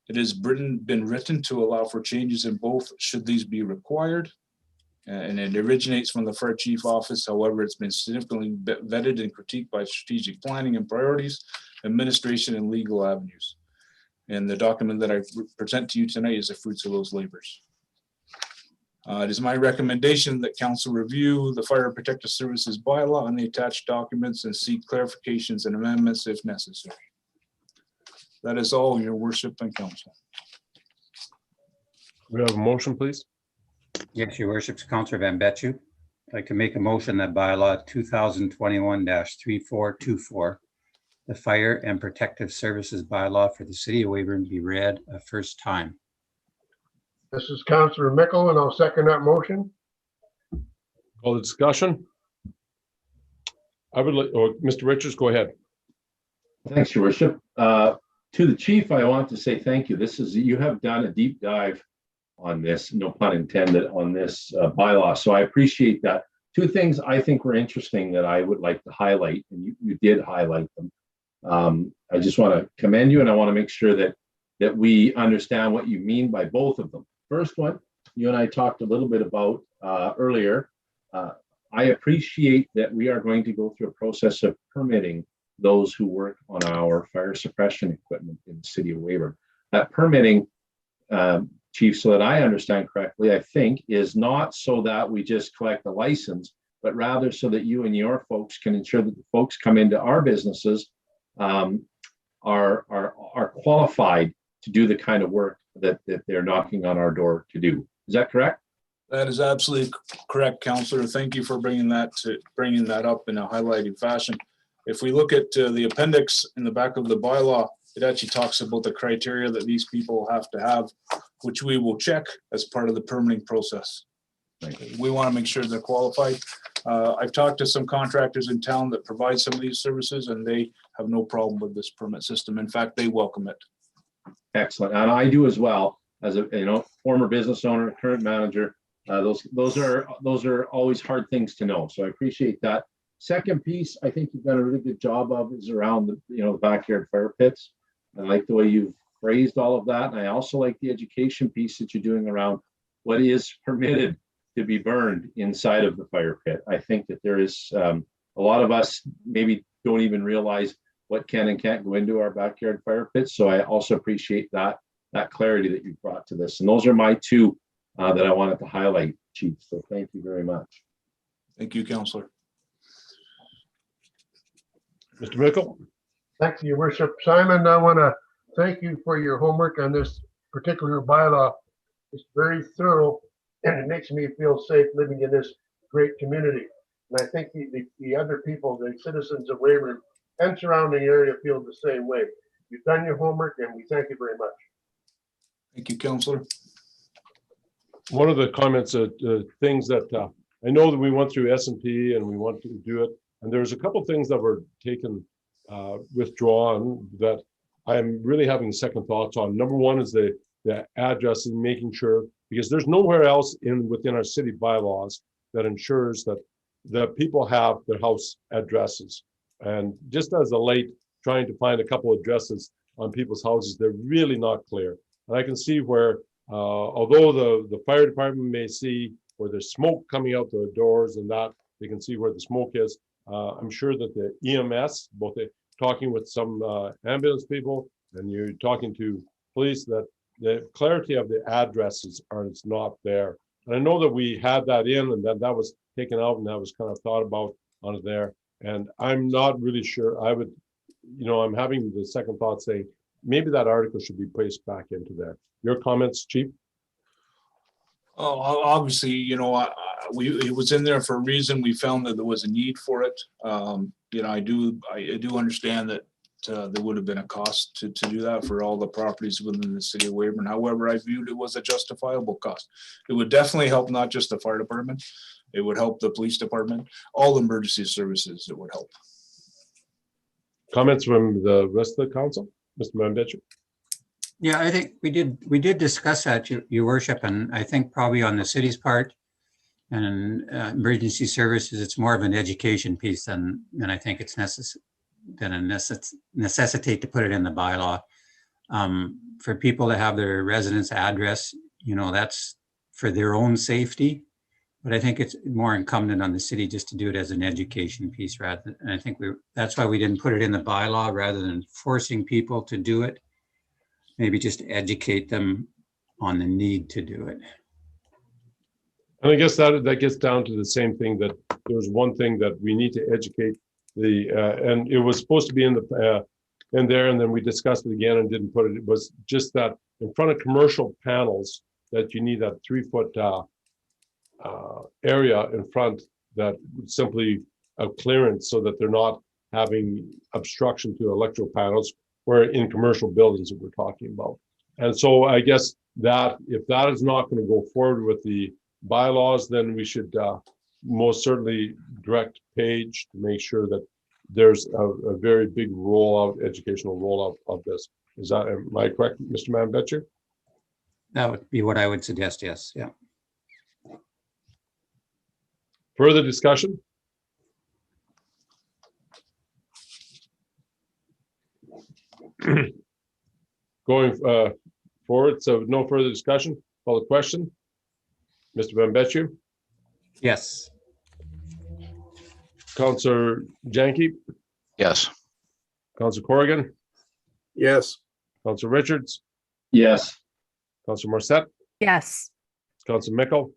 S10: It has been written to allow for changes in both should these be required. And it originates from the fire chief office. However, it's been significantly vetted and critiqued by strategic planning and priorities, administration, and legal avenues. And the document that I present to you tonight is the fruits of those labors. It is my recommendation that council review the Fire Protective Services bylaw and the attached documents and seek clarifications and amendments if necessary. That is all, your worship and council.
S1: We have a motion, please.
S4: Yes, your worship, Councillor Van Betchu. I'd like to make a motion that bylaw 2021-3424, the Fire and Protective Services bylaw for the city of Wavering be read a first time.
S8: This is Councillor Mickle, and I'll second that motion.
S1: Call the discussion. I would like, Mr. Richards, go ahead.
S5: Thanks, your worship. To the chief, I want to say thank you. You have done a deep dive on this, no pun intended, on this bylaw. So I appreciate that. Two things I think were interesting that I would like to highlight, and you did highlight them. I just want to commend you, and I want to make sure that we understand what you mean by both of them. First one, you and I talked a little bit about earlier. I appreciate that we are going to go through a process of permitting those who work on our fire suppression equipment in the city of Wavering. That permitting, Chief, so that I understand correctly, I think is not so that we just collect the license, but rather so that you and your folks can ensure that the folks come into our businesses are qualified to do the kind of work that they're knocking on our door to do. Is that correct?
S10: That is absolutely correct, Councillor. Thank you for bringing that up in a highlighted fashion. If we look at the appendix in the back of the bylaw, it actually talks about the criteria that these people have to have, which we will check as part of the permitting process. We want to make sure they're qualified. I've talked to some contractors in town that provide some of these services, and they have no problem with this permit system. In fact, they welcome it.
S5: Excellent, and I do as well. As a former business owner, current manager, those are always hard things to know. So I appreciate that. Second piece, I think you've done a really good job of is around the backyard fire pits. I like the way you've phrased all of that, and I also like the education piece that you're doing around what is permitted to be burned inside of the fire pit. I think that there is a lot of us maybe don't even realize what can and can't go into our backyard fire pits. So I also appreciate that clarity that you brought to this. And those are my two that I wanted to highlight, Chief. So thank you very much.
S10: Thank you, Councillor.
S1: Mr. Mickle.
S8: Thank you, Your Worship. Simon, I want to thank you for your homework on this particular bylaw. It's very thorough, and it makes me feel safe living in this great community. And I think the other people, the citizens of Wavering and surrounding area feel the same way. You've done your homework, and we thank you very much.
S10: Thank you, Councillor.
S1: One of the comments, things that I know that we went through S&P and we want to do it, and there's a couple of things that were taken, withdrawn that I'm really having second thoughts on. Number one is the address and making sure, because there's nowhere else within our city bylaws that ensures that people have their house addresses. And just as a late trying to find a couple of addresses on people's houses, they're really not clear. And I can see where, although the fire department may see where there's smoke coming out the doors and that, they can see where the smoke is. I'm sure that the EMS, both talking with some ambulance people and you're talking to police, that the clarity of the addresses is not there. And I know that we had that in and that was taken out and that was kind of thought about on it there. And I'm not really sure. I would, I'm having the second thought saying, maybe that article should be placed back into there. Your comments, Chief?
S10: Oh, obviously, it was in there for a reason. We found that there was a need for it. I do understand that there would have been a cost to do that for all the properties within the city of Wavering. However, I viewed it was a justifiable cost. It would definitely help not just the fire department. It would help the police department, all emergency services. It would help.
S1: Comments from the rest of the council? Mr. Mandechu?
S4: Yeah, I think we did discuss that, Your Worship, and I think probably on the city's part and emergency services, it's more of an education piece than I think it's necessitate to put it in the bylaw. For people to have their residence address, that's for their own safety. But I think it's more incumbent on the city just to do it as an education piece rather. And I think that's why we didn't put it in the bylaw rather than forcing people to do it. Maybe just educate them on the need to do it.
S1: And I guess that gets down to the same thing, that there's one thing that we need to educate and it was supposed to be in there, and then we discussed it again and didn't put it. It was just that in front of commercial panels that you need that 3-foot area in front that simply a clearance so that they're not having obstruction to electrical panels, where in commercial buildings that we're talking about. And so I guess that if that is not going to go forward with the bylaws, then we should most certainly direct Paige to make sure that there's a very big educational rollout of this. Am I correct, Mr. Manbetcher?
S4: That would be what I would suggest, yes, yeah.
S1: Further discussion? Going forward, so no further discussion. Call the question. Mr. Manbetcher?
S4: Yes.
S1: Councillor Janke?
S2: Yes.
S1: Councillor Corrigan?
S3: Yes.
S1: Councillor Richards?
S5: Yes.
S1: Councillor Morissette?
S6: Yes.
S1: Councillor Mickle?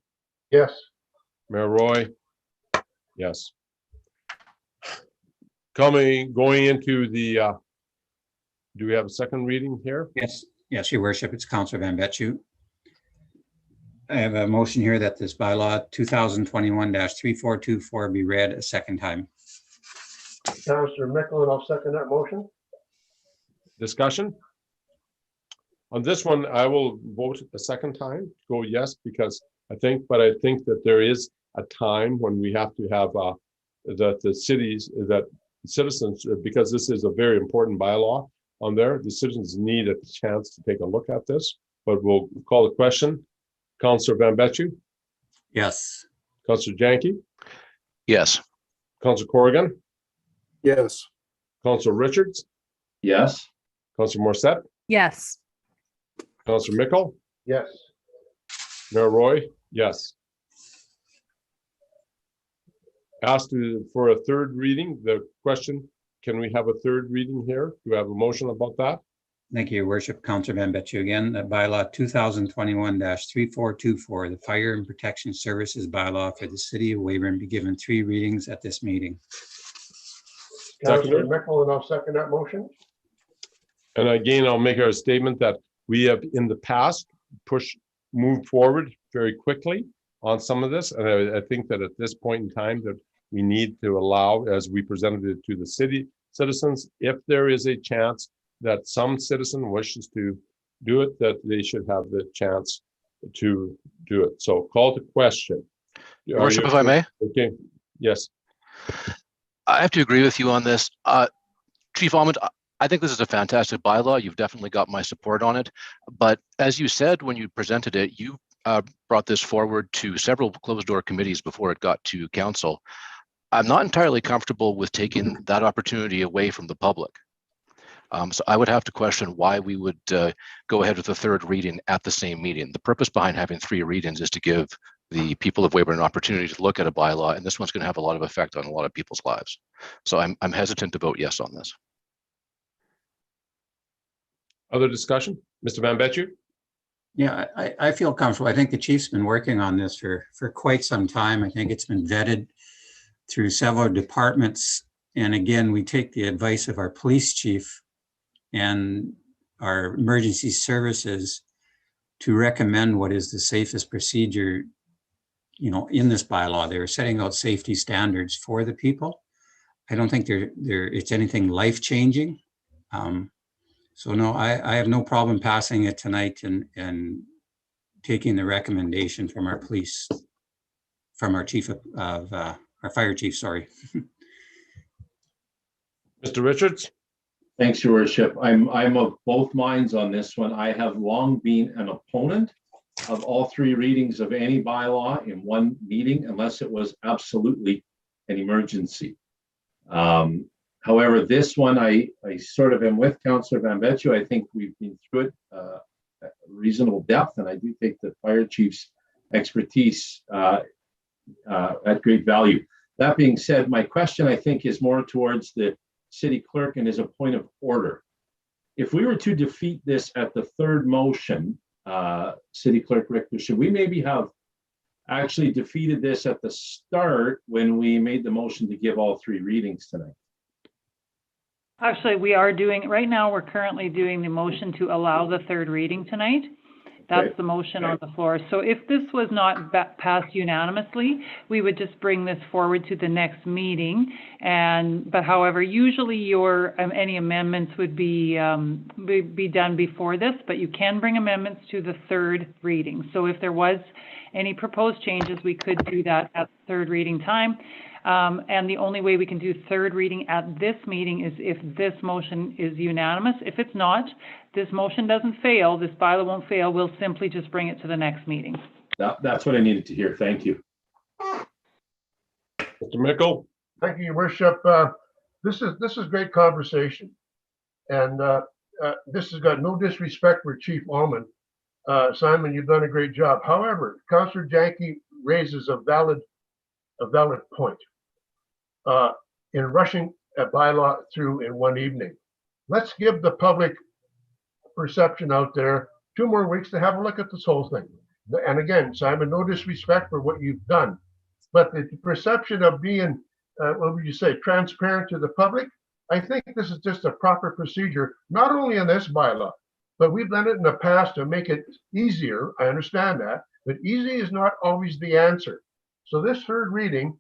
S8: Yes.
S1: Mayor Roy? Yes. Going into the, do we have a second reading here?
S4: Yes, Your Worship, it's Councillor Van Betchu. I have a motion here that this bylaw 2021-3424 be read a second time.
S8: Councillor Mickle, and I'll second that motion.
S1: Discussion? On this one, I will vote a second time, go yes, because I think that there is a time when we have to have that the citizens, because this is a very important bylaw on there, the citizens need a chance to take a look at this, but we'll call the question. Councillor Van Betchu?
S4: Yes.
S1: Councillor Janke?
S2: Yes.
S1: Councillor Corrigan?
S3: Yes.
S1: Councillor Richards?
S5: Yes.
S1: Councillor Morissette?
S6: Yes.
S1: Councillor Mickle?
S8: Yes.
S1: Mayor Roy? Yes. Asked for a third reading, the question, can we have a third reading here? Do we have a motion about that?
S4: Thank you, Your Worship. Councillor Van Betchu again. That bylaw 2021-3424, the Fire and Protection Services bylaw for the city of Wavering, be given 3 readings at this meeting.
S8: Councillor Mickle, and I'll second that motion.
S1: And again, I'll make a statement that we have in the past moved forward very quickly on some of this. And I think that at this point in time that we need to allow, as we presented it to the city citizens, if there is a chance that some citizen wishes to do it, that they should have the chance to do it. So call to question.
S2: Your Worship, if I may?
S1: Okay, yes.
S2: I have to agree with you on this. Chief Almond, I think this is a fantastic bylaw. You've definitely got my support on it. But as you said when you presented it, you brought this forward to several closed door committees before it got to council. I'm not entirely comfortable with taking that opportunity away from the public. So I would have to question why we would go ahead with a third reading at the same meeting. The purpose behind having 3 readings is to give the people of Wavering an opportunity to look at a bylaw, and this one's going to have a lot of effect on a lot of people's lives. So I'm hesitant to vote yes on this.
S1: Other discussion? Mr. Van Betchu?
S4: Yeah, I feel comfortable. I think the chief's been working on this for quite some time. I think it's been vetted through several departments. And again, we take the advice of our police chief. And our emergency services to recommend what is the safest procedure, in this bylaw. They're setting out safety standards for the people. I don't think it's anything life-changing. So no, I have no problem passing it tonight and taking the recommendation from our police, from our our fire chief, sorry.
S1: Mr. Richards?
S5: Thanks, Your Worship. I'm of both minds on this one. I have long been an opponent of all three readings of any bylaw in one meeting unless it was absolutely an emergency. However, this one, I sort of am with Councillor Van Betju. I think we've been through it at reasonable depth, and I do take the fire chief's expertise at great value. That being said, my question, I think, is more towards the city clerk and is a point of order. If we were to defeat this at the third motion, City Clerk Richter, should we maybe have actually defeated this at the start when we made the motion to give all three readings tonight?
S11: Actually, we are doing, right now, we're currently doing the motion to allow the third reading tonight. That's the motion on the floor. So if this was not passed unanimously, we would just bring this forward to the next meeting. But however, usually any amendments would be done before this, but you can bring amendments to the third reading. So if there was any proposed changes, we could do that at the third reading time. And the only way we can do third reading at this meeting is if this motion is unanimous. If it's not, this motion doesn't fail, this bylaw won't fail, we'll simply just bring it to the next meeting.
S5: That's what I needed to hear. Thank you.
S1: Mr. Mickle?
S8: Thank you, Your Worship. This is great conversation. And this has got no disrespect for Chief Allman. Simon, you've done a great job. However, Councillor Janke raises a valid point in rushing a bylaw through in one evening. Let's give the public perception out there 2 more weeks to have a look at this whole thing. And again, Simon, no disrespect for what you've done, but the perception of being, what would you say, transparent to the public, I think this is just a proper procedure, not only in this bylaw, but we've done it in the past to make it easier. I understand that, but easy is not always the answer. So this third reading,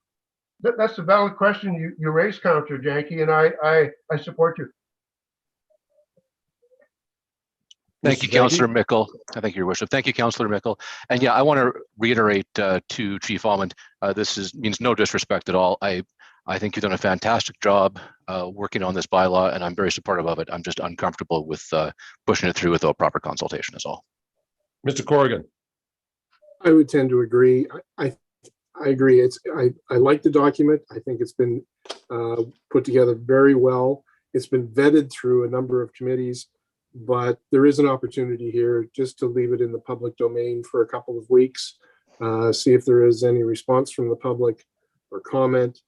S8: that's a valid question you raised, Councillor Janke, and I support you.
S2: Thank you, Councillor Mickle. Thank you, Your Worship. Thank you, Councillor Mickle. And yeah, I want to reiterate to Chief Allman, this means no disrespect at all. I think you've done a fantastic job working on this bylaw, and I'm very supportive of it. I'm just uncomfortable with pushing it through without proper consultation is all.
S1: Mr. Corrigan?
S3: I would tend to agree. I agree. I like the document. I think it's been put together very well. It's been vetted through a number of committees, but there is an opportunity here just to leave it in the public domain for a couple of weeks, see if there is any response from the public or comment,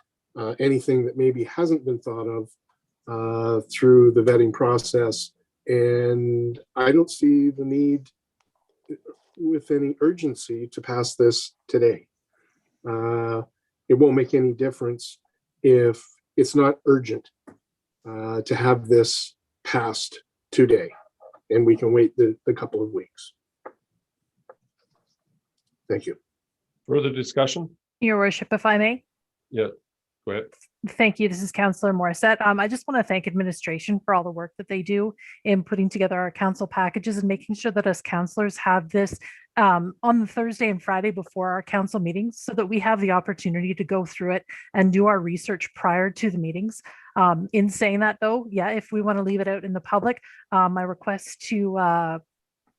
S3: anything that maybe hasn't been thought of through the vetting process. And I don't see the need with any urgency to pass this today. It won't make any difference if it's not urgent to have this passed today, and we can wait the couple of weeks. Thank you.
S1: Further discussion?
S6: Your Worship, if I may.
S1: Yeah, go ahead.
S6: Thank you. This is Councillor Morissette. I just want to thank administration for all the work that they do in putting together our council packages and making sure that us councillors have this on the Thursday and Friday before our council meetings so that we have the opportunity to go through it and do our research prior to the meetings. In saying that though, yeah, if we want to leave it out in the public, my request to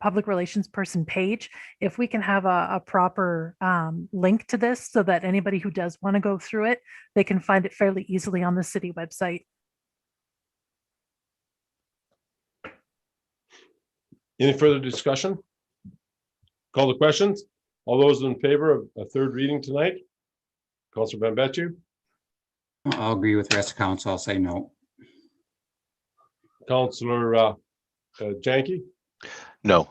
S6: public relations person Paige, if we can have a proper link to this so that anybody who does want to go through it, they can find it fairly easily on the city website.
S1: Any further discussion? Call the questions. All those in favor of a third reading tonight? Councillor Van Betju?
S4: I'll agree with the rest of council. I'll say no.
S1: Councillor Janke?
S2: No.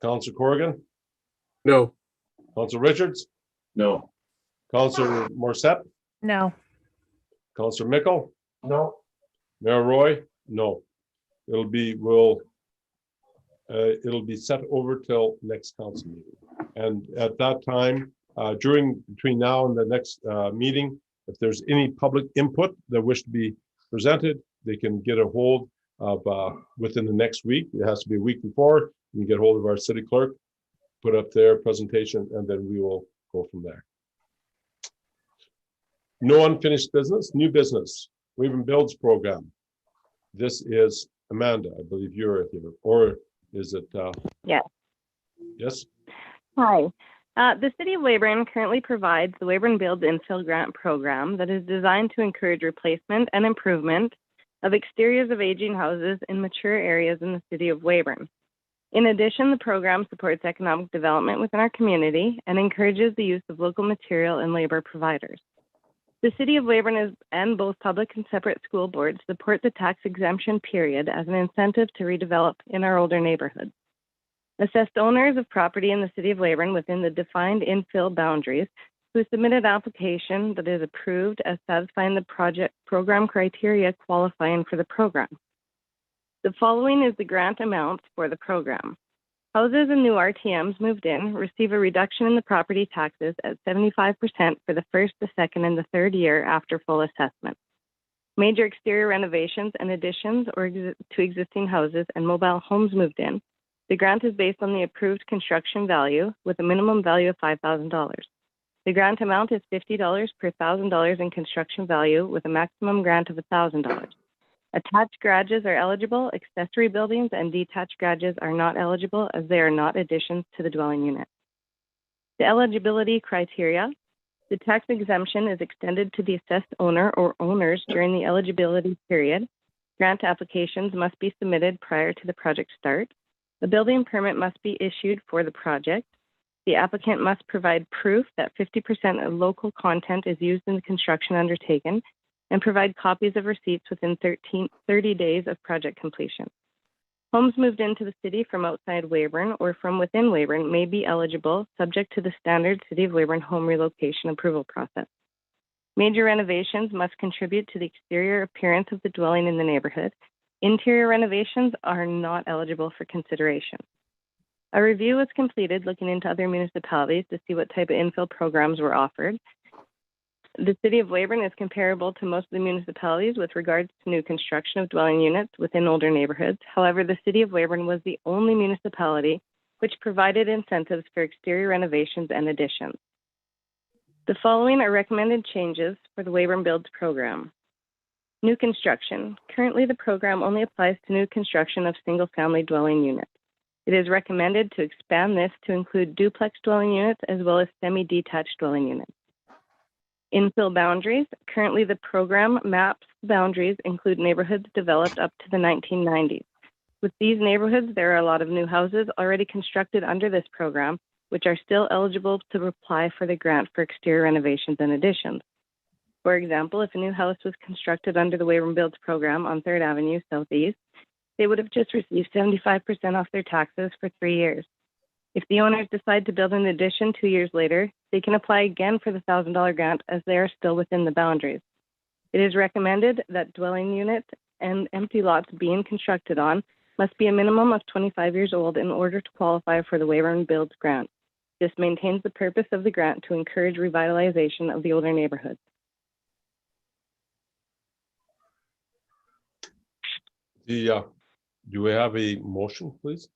S1: Councillor Corrigan?
S3: No.
S1: Councillor Richards?
S5: No.
S1: Councillor Morissette?
S6: No.
S1: Councillor Mickle?
S8: No.
S1: Mayor Roy? No. It'll be, we'll it'll be set over till next council meeting. And at that time, between now and the next meeting, if there's any public input that wish to be presented, they can get a hold of within the next week. It has to be a week before. You can get hold of our city clerk, put up their presentation, and then we will go from there. No unfinished business, new business, Wavering Builds program. This is Amanda, I believe you're here, or is it?
S12: Yes.
S1: Yes.
S12: Hi. The City of Wavering currently provides the Wavering Builds Infill Grant Program that is designed to encourage replacement and improvement of exteriors of aging houses in mature areas in the City of Wavering. In addition, the program supports economic development within our community and encourages the use of local material and labor providers. The City of Wavering and both public and separate school boards support the tax exemption period as an incentive to redevelop in our older neighborhoods. Assessed owners of property in the City of Wavering within the defined infill boundaries who submit an application that is approved as satisfying the program criteria qualifying for the program. The following is the grant amount for the program. Houses and new RTMs moved in receive a reduction in the property taxes at 75% for the first, the second, and the third year after full assessment. Major exterior renovations and additions to existing houses and mobile homes moved in. The grant is based on the approved construction value with a minimum value of $5,000. The grant amount is $50 per $1,000 in construction value with a maximum grant of $1,000. Attached garages are eligible, accessory buildings and detached garages are not eligible as they are not additions to the dwelling unit. The eligibility criteria. The tax exemption is extended to the assessed owner or owners during the eligibility period. Grant applications must be submitted prior to the project start. A building permit must be issued for the project. The applicant must provide proof that 50% of local content is used in the construction undertaken and provide copies of receipts within 30 days of project completion. Homes moved into the city from outside Wavering or from within Wavering may be eligible, subject to the standard City of Wavering home relocation approval process. Major renovations must contribute to the exterior appearance of the dwelling in the neighborhood. Interior renovations are not eligible for consideration. A review was completed looking into other municipalities to see what type of infill programs were offered. The City of Wavering is comparable to most of the municipalities with regards to new construction of dwelling units within older neighborhoods. However, the City of Wavering was the only municipality which provided incentives for exterior renovations and additions. The following are recommended changes for the Wavering Builds program. New construction. Currently, the program only applies to new construction of single-family dwelling units. It is recommended to expand this to include duplex dwelling units as well as semi-detached dwelling units. Infill boundaries. Currently, the program maps boundaries include neighborhoods developed up to the 1990s. With these neighborhoods, there are a lot of new houses already constructed under this program, which are still eligible to apply for the grant for exterior renovations and additions. For example, if a new house was constructed under the Wavering Builds program on 3rd Avenue Southeast, they would have just received 75% off their taxes for 3 years. If the owners decide to build an addition 2 years later, they can apply again for the $1,000 grant as they are still within the boundaries. It is recommended that dwelling units and empty lots being constructed on must be a minimum of 25 years old in order to qualify for the Wavering Builds grant. This maintains the purpose of the grant to encourage revitalization of the older neighborhoods.
S1: Do we have a motion, please?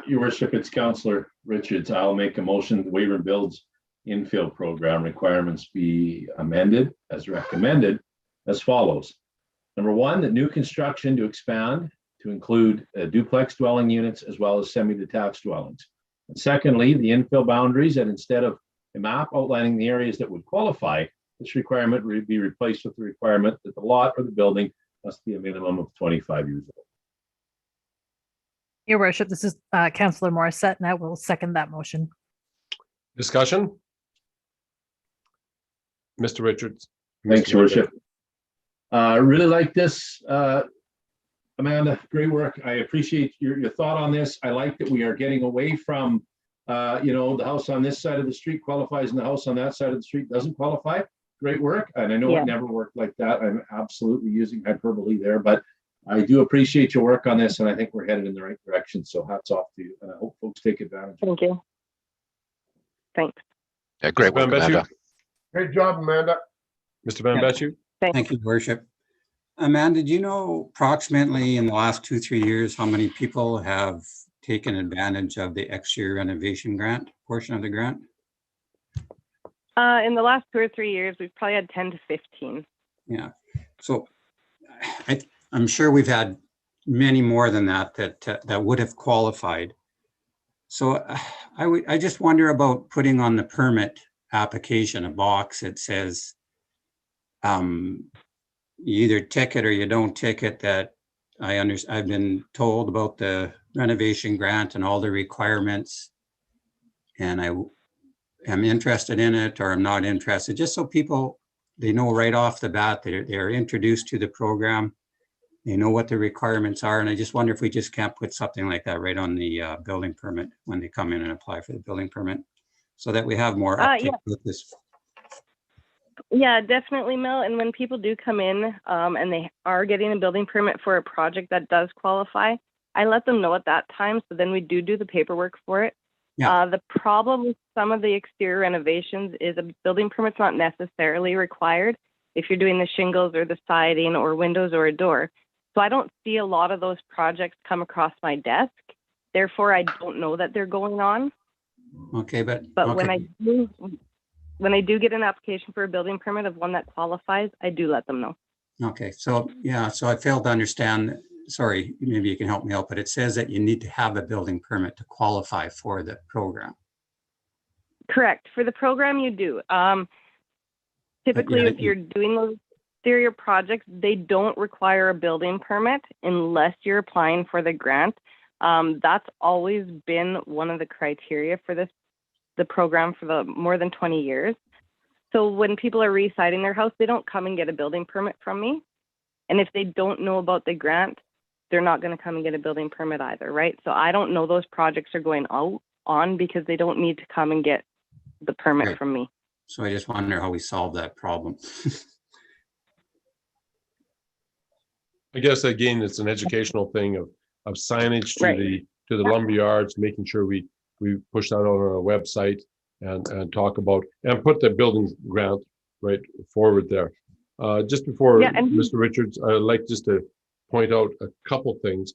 S5: Your Worship, it's Councillor Richards. I'll make a motion the Wavering Builds infill program requirements be amended as recommended as follows. Number one, that new construction to expand to include duplex dwelling units as well as semi-detached dwellings. And secondly, the infill boundaries, that instead of a map outlining the areas that would qualify, this requirement would be replaced with the requirement that the lot or the building must be a minimum of 25 years old.
S6: Your Worship, this is Councillor Morissette, and I will second that motion.
S1: Discussion? Mr. Richards.
S5: Thanks, Your Worship. I really like this. Amanda, great work. I appreciate your thought on this. I like that we are getting away from, the house on this side of the street qualifies and the house on that side of the street doesn't qualify. Great work. And I know It never worked like that. I'm absolutely using hyperbole there, but I do appreciate your work on this, and I think we're headed in the right direction. So hats off to you, and I hope folks take advantage.
S12: Thank you. Thanks.
S2: Yeah, great work,
S1: Van Bessu?
S2: Amanda.
S8: Great job, Amanda.
S1: Mr. Van
S4: Yeah.
S1: Bessu?
S4: Thank you, Your Worship. Amanda, do you know approximately in the last 2-3 years, how many people have taken advantage of the exterior renovation grant, portion of the grant?
S12: In the last 2 or 3 years, we've probably had 10 to 15.
S4: Yeah, so I'm sure we've had many more than that that would have qualified. So I just wonder about putting on the permit application a box that says you either tick it or you don't tick it. That I've been told about the renovation grant and all the requirements, and I am interested in it or I'm not interested, just so people, they know right off the bat that they're introduced to the program. They know what the requirements are. And I just wonder if we just can't put something like that right on the building permit when they come in and apply for the building permit, so that we have more uptake with this.
S12: Yeah, definitely, Mel. And when people do come in and they are getting a building permit for a project that does qualify, I let them know at that time. So then we do the paperwork for it.
S4: Yeah.
S12: The problem with some of the exterior renovations is a building permit's not necessarily required if you're doing the shingles or the siding or windows or a door. So I don't see a lot of those projects come across my desk. Therefore, I don't know that they're going on.
S4: Okay, but
S12: okay. When I do get an application for a building permit of one that qualifies, I do let them know.
S4: Okay, so yeah, so I failed to understand. Sorry, maybe you can help me out, but it says that you need to have a building permit to qualify for the program.
S12: Correct. For the program, you do. Typically, if you're doing those exterior projects, they don't require a building permit unless you're applying for the grant. That's always been one of the criteria for the program for the more than 20 years. So when people are re-siding their house, they don't come and get a building permit from me. And if they don't know about the grant, they're not going to come and get a building permit either, right? So I don't know those projects are going on because they don't need to come and get the permit from me.
S4: So I just wonder how we solve that problem.
S1: I guess again, it's an educational thing of signage to the lumber yards, making sure we push that on our website and talk about and put the building grant right forward there. Just before Mr. Richards, I'd like just to point out a couple things.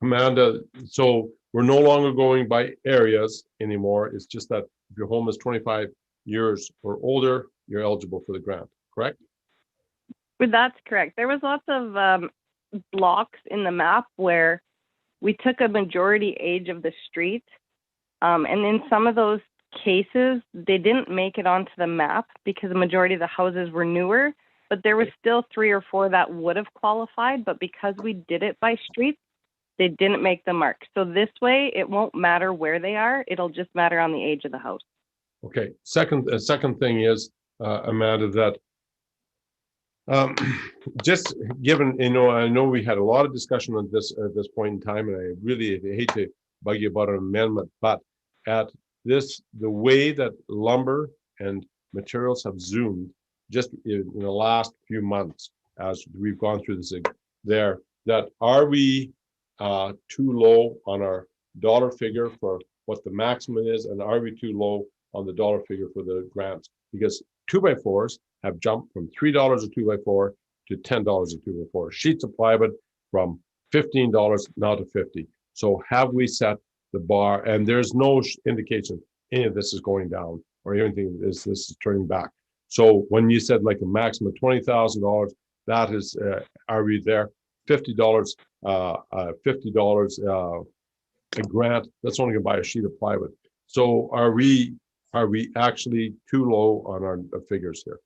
S1: Amanda, so we're no longer going by areas anymore. It's just that if your home is 25 years or older, you're eligible for the grant, correct?
S12: That's correct. There was lots of blocks in the map where we took a majority age of the street. And in some of those cases, they didn't make it onto the map because the majority of the houses were newer, but there was still 3 or 4 that would have qualified. But because we did it by streets, they didn't make the mark. So this way, it won't matter where they are. It'll just matter on the age of the house.
S1: Okay. Second thing is, Amanda, that just given, I know we had a lot of discussion on this at this point in time, and I really hate to bug you about an amendment, but at this, the way that lumber and materials have zoomed just in the last few months, as we've gone through this there, that are we too low on our dollar figure for what the maximum is, and are we too low on the dollar figure for the grants? Because 2x4s have jumped from $3 a 2x4 to $10 a 2x4. Sheets of plywood from $15 now to $50. So have we set the bar? And there's no indication any of this is going down or anything this is turning back. So when you said like a maximum of $20,000, that is, are we there? $50 a grant, that's only gonna buy a sheet of plywood. So are we actually too low on our figures here?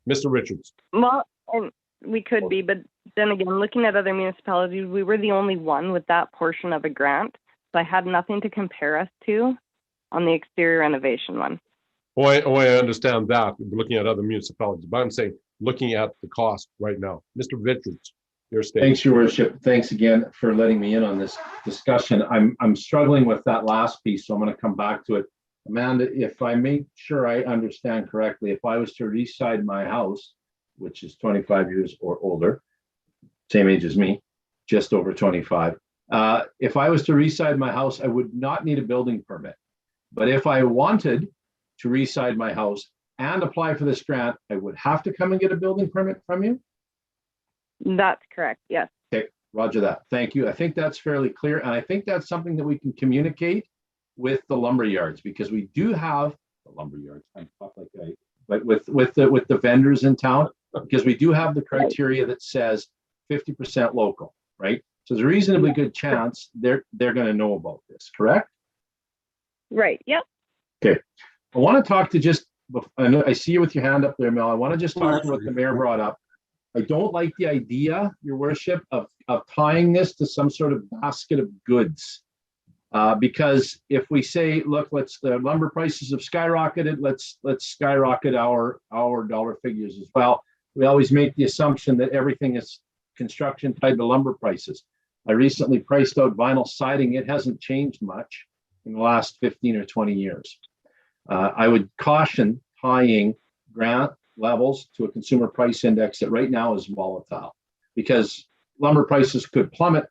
S1: Mr. Richards.
S12: Well, and we could be, but then again, looking at other municipalities, we were the only one with that portion of a grant. So I had nothing to compare us to on the exterior renovation one.
S1: I understand that, looking at other municipalities, but I'm saying, looking at the cost right now. Mr. Richards, your statement.
S5: Thanks, Your Worship. Thanks again for letting me in on this discussion. I'm struggling with that last piece, so I'm going to come back to it. Amanda, if I make sure I understand correctly, if I was to reside my house, which is 25 years or older, same age as me, just over 25. If I was to reside my house, I would not need a building permit. But if I wanted to reside my house and apply for this grant, I would have to come and get a building permit from you?
S12: That's correct, yes.
S5: Okay, roger that. Thank you. I think that's fairly clear. And I think that's something that we can communicate with the lumber yards, because we do have the lumber yards. But with the vendors in town, because we do have the criteria that says 50% local, right? So there's a reasonably good chance they're going to know about this, correct?
S12: Right, yep.
S5: Okay. I want to talk to just, I know I see you with your hand up there, Mel. I want to just talk to what the mayor brought up. I don't like the idea, your worship, of tying this to some sort of basket of goods. Because if we say, look, the lumber prices have skyrocketed, let's skyrocket our dollar figures as well. We always make the assumption that everything is construction tied to lumber prices. I recently priced out vinyl siding. It hasn't changed much in the last 15 or 20 years. I would caution tying grant levels to a consumer price index that right now is volatile, because lumber prices could plummet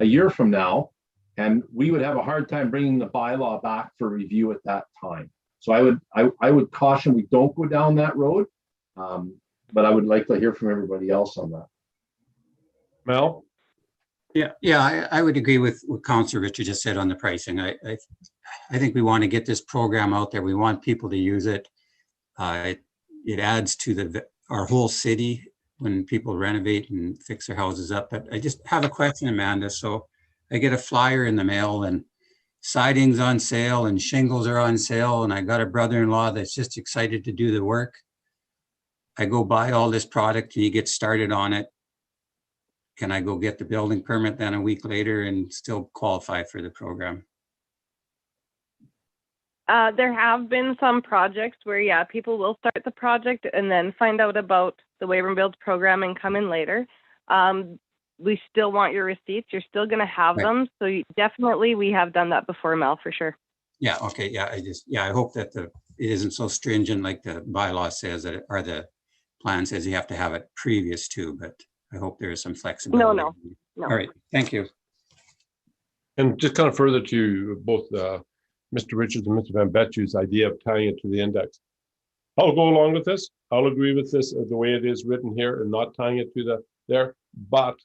S5: a year from now, and we would have a hard time bringing the bylaw back for review at that time. So I would caution we don't go down that road, but I would like to hear from everybody else on that.
S1: Mel?
S4: Yeah, I would agree with what Councillor Richard just said on the pricing. I think we want to get this program out there. We want people to use it. It adds to our whole city when people renovate and fix their houses up. But I just have a question, Amanda. So I get a flyer in the mail and siding's on sale and shingles are on sale, and I got a brother-in-law that's just excited to do the work. I go buy all this product and he gets started on it. Can I go get the building permit then a week later and still qualify for the program?
S12: There have been some projects where, yeah, people will start the project and then find out about the Wavering Builds program and come in later. We still want your receipts. You're still going to have them. So definitely we have done that before, Mel, for sure.
S4: Yeah, okay. Yeah, I hope that it isn't so stringent like the bylaw says that, or the plan says you have to have it previous to, but I hope there is some flexibility.
S12: No.
S4: All right, thank you.
S1: And just kind of further to both Mr. Richards and Mr. Van Betju's idea of tying it to the index. I'll go along with this. I'll agree with this the way it is written here and not tying it to there. But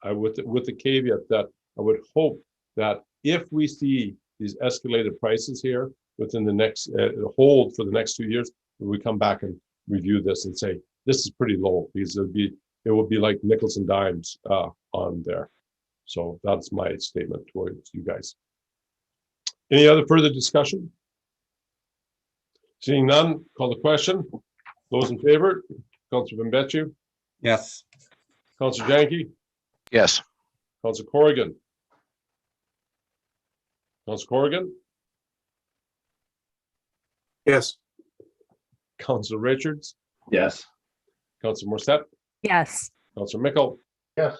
S1: I with the caveat that I would hope that if we see these escalated prices here within the next hold for the next 2 years, we come back and review this and say this is pretty low, because it will be like nickels and dimes on there. So that's my statement towards you guys. Any other further discussion? Seeing none, call the question. Those in favor, Councillor Van Betju?
S4: Yes.
S1: Councillor Janke?
S2: Yes.
S1: Councillor Corrigan? Councillor Corrigan?
S3: Yes.
S1: Councillor Richards?
S5: Yes.
S1: Councillor Morissette?
S6: Yes.
S1: Councillor Mickle?
S8: Yes.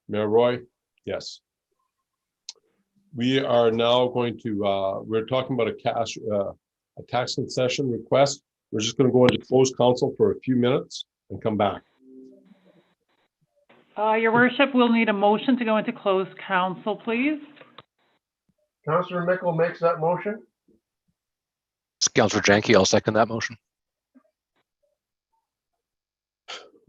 S1: Mayor Roy? Yes. We are now going to, we're talking about a tax concession request. We're just going to go into closed council for a few minutes and come back.
S11: Your worship, we'll need a motion to go into closed council, please.
S8: Councillor Mickle makes that motion.
S2: Councillor Janke, I'll second that motion.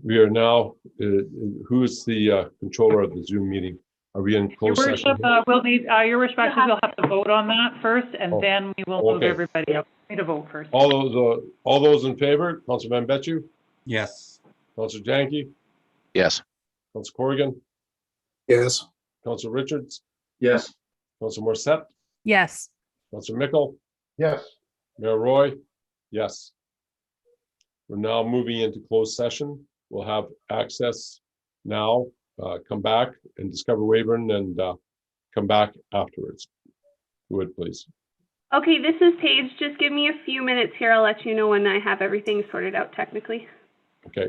S1: We are now, who is the controller of the Zoom meeting? Are we in
S11: Your
S1: closed session?
S11: worship, we'll need, your worship, actually, we'll have to vote on that first, and then we will move
S1: okay.
S11: everybody up. We need to vote first.
S1: All those in favor, Councillor Van Betju?
S4: Yes.
S1: Councillor Janke?
S2: Yes.
S1: Councillor Corrigan?
S3: Yes.
S1: Councillor Richards?
S5: Yes.
S1: Councillor Morissette?
S6: Yes.
S1: Councillor Mickle?
S8: Yes.
S1: Mayor Roy? Yes. We're now moving into closed session. We'll have access now, come back and discover Wavering and come back afterwards. Who would please?
S13: Okay, this is Paige. Just give me a few minutes here. I'll let you know when I have everything sorted out technically.
S1: Okay.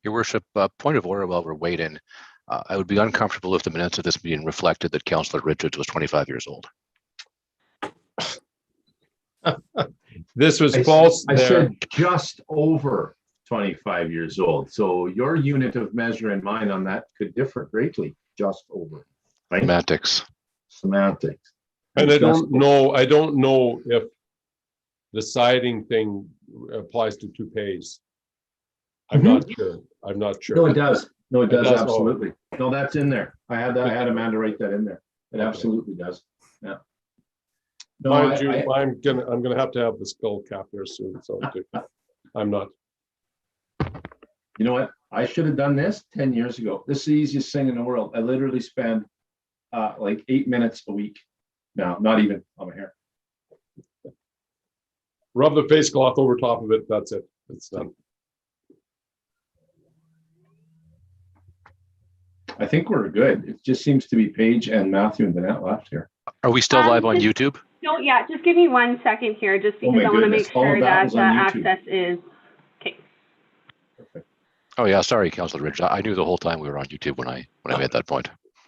S2: Your worship, point of order while we're waiting. I would be uncomfortable if the minutes of this meeting reflected that Councillor Richards was 25 years old.
S1: This was false.
S5: I said just over 25 years old. So your unit of measure and mine on that could differ greatly, just over. Right? Semantics.
S1: And I don't know if the siding thing applies to toupees. I'm not sure. I'm not sure.
S5: No, it does. No, it does,
S1: does,
S5: absolutely. No, that's in there. I had Amanda write that in there. It absolutely does. Yeah. No,
S1: Mind you, I'm gonna have to have the skull cap there soon. So I'm not.
S5: You know what? I should have done this 10 years ago. This is the easiest thing in the world. I literally spend like 8 minutes a week. No, not even on my hair.
S1: Rub the face cloth over top of it. That's it. It's done.
S5: I think we're good. It just seems to be Paige and Matthew and Danette left here.
S2: Are we still live on YouTube?
S13: No, yeah, just give me 1 second here, just because
S5: my
S13: I want to
S5: goodness,
S13: make
S5: all of
S13: sure
S5: that
S13: that
S5: was on YouTube.
S13: access is, okay.
S2: Oh yeah, sorry, Councilor Rich. I knew the whole time we were on YouTube when I made that point.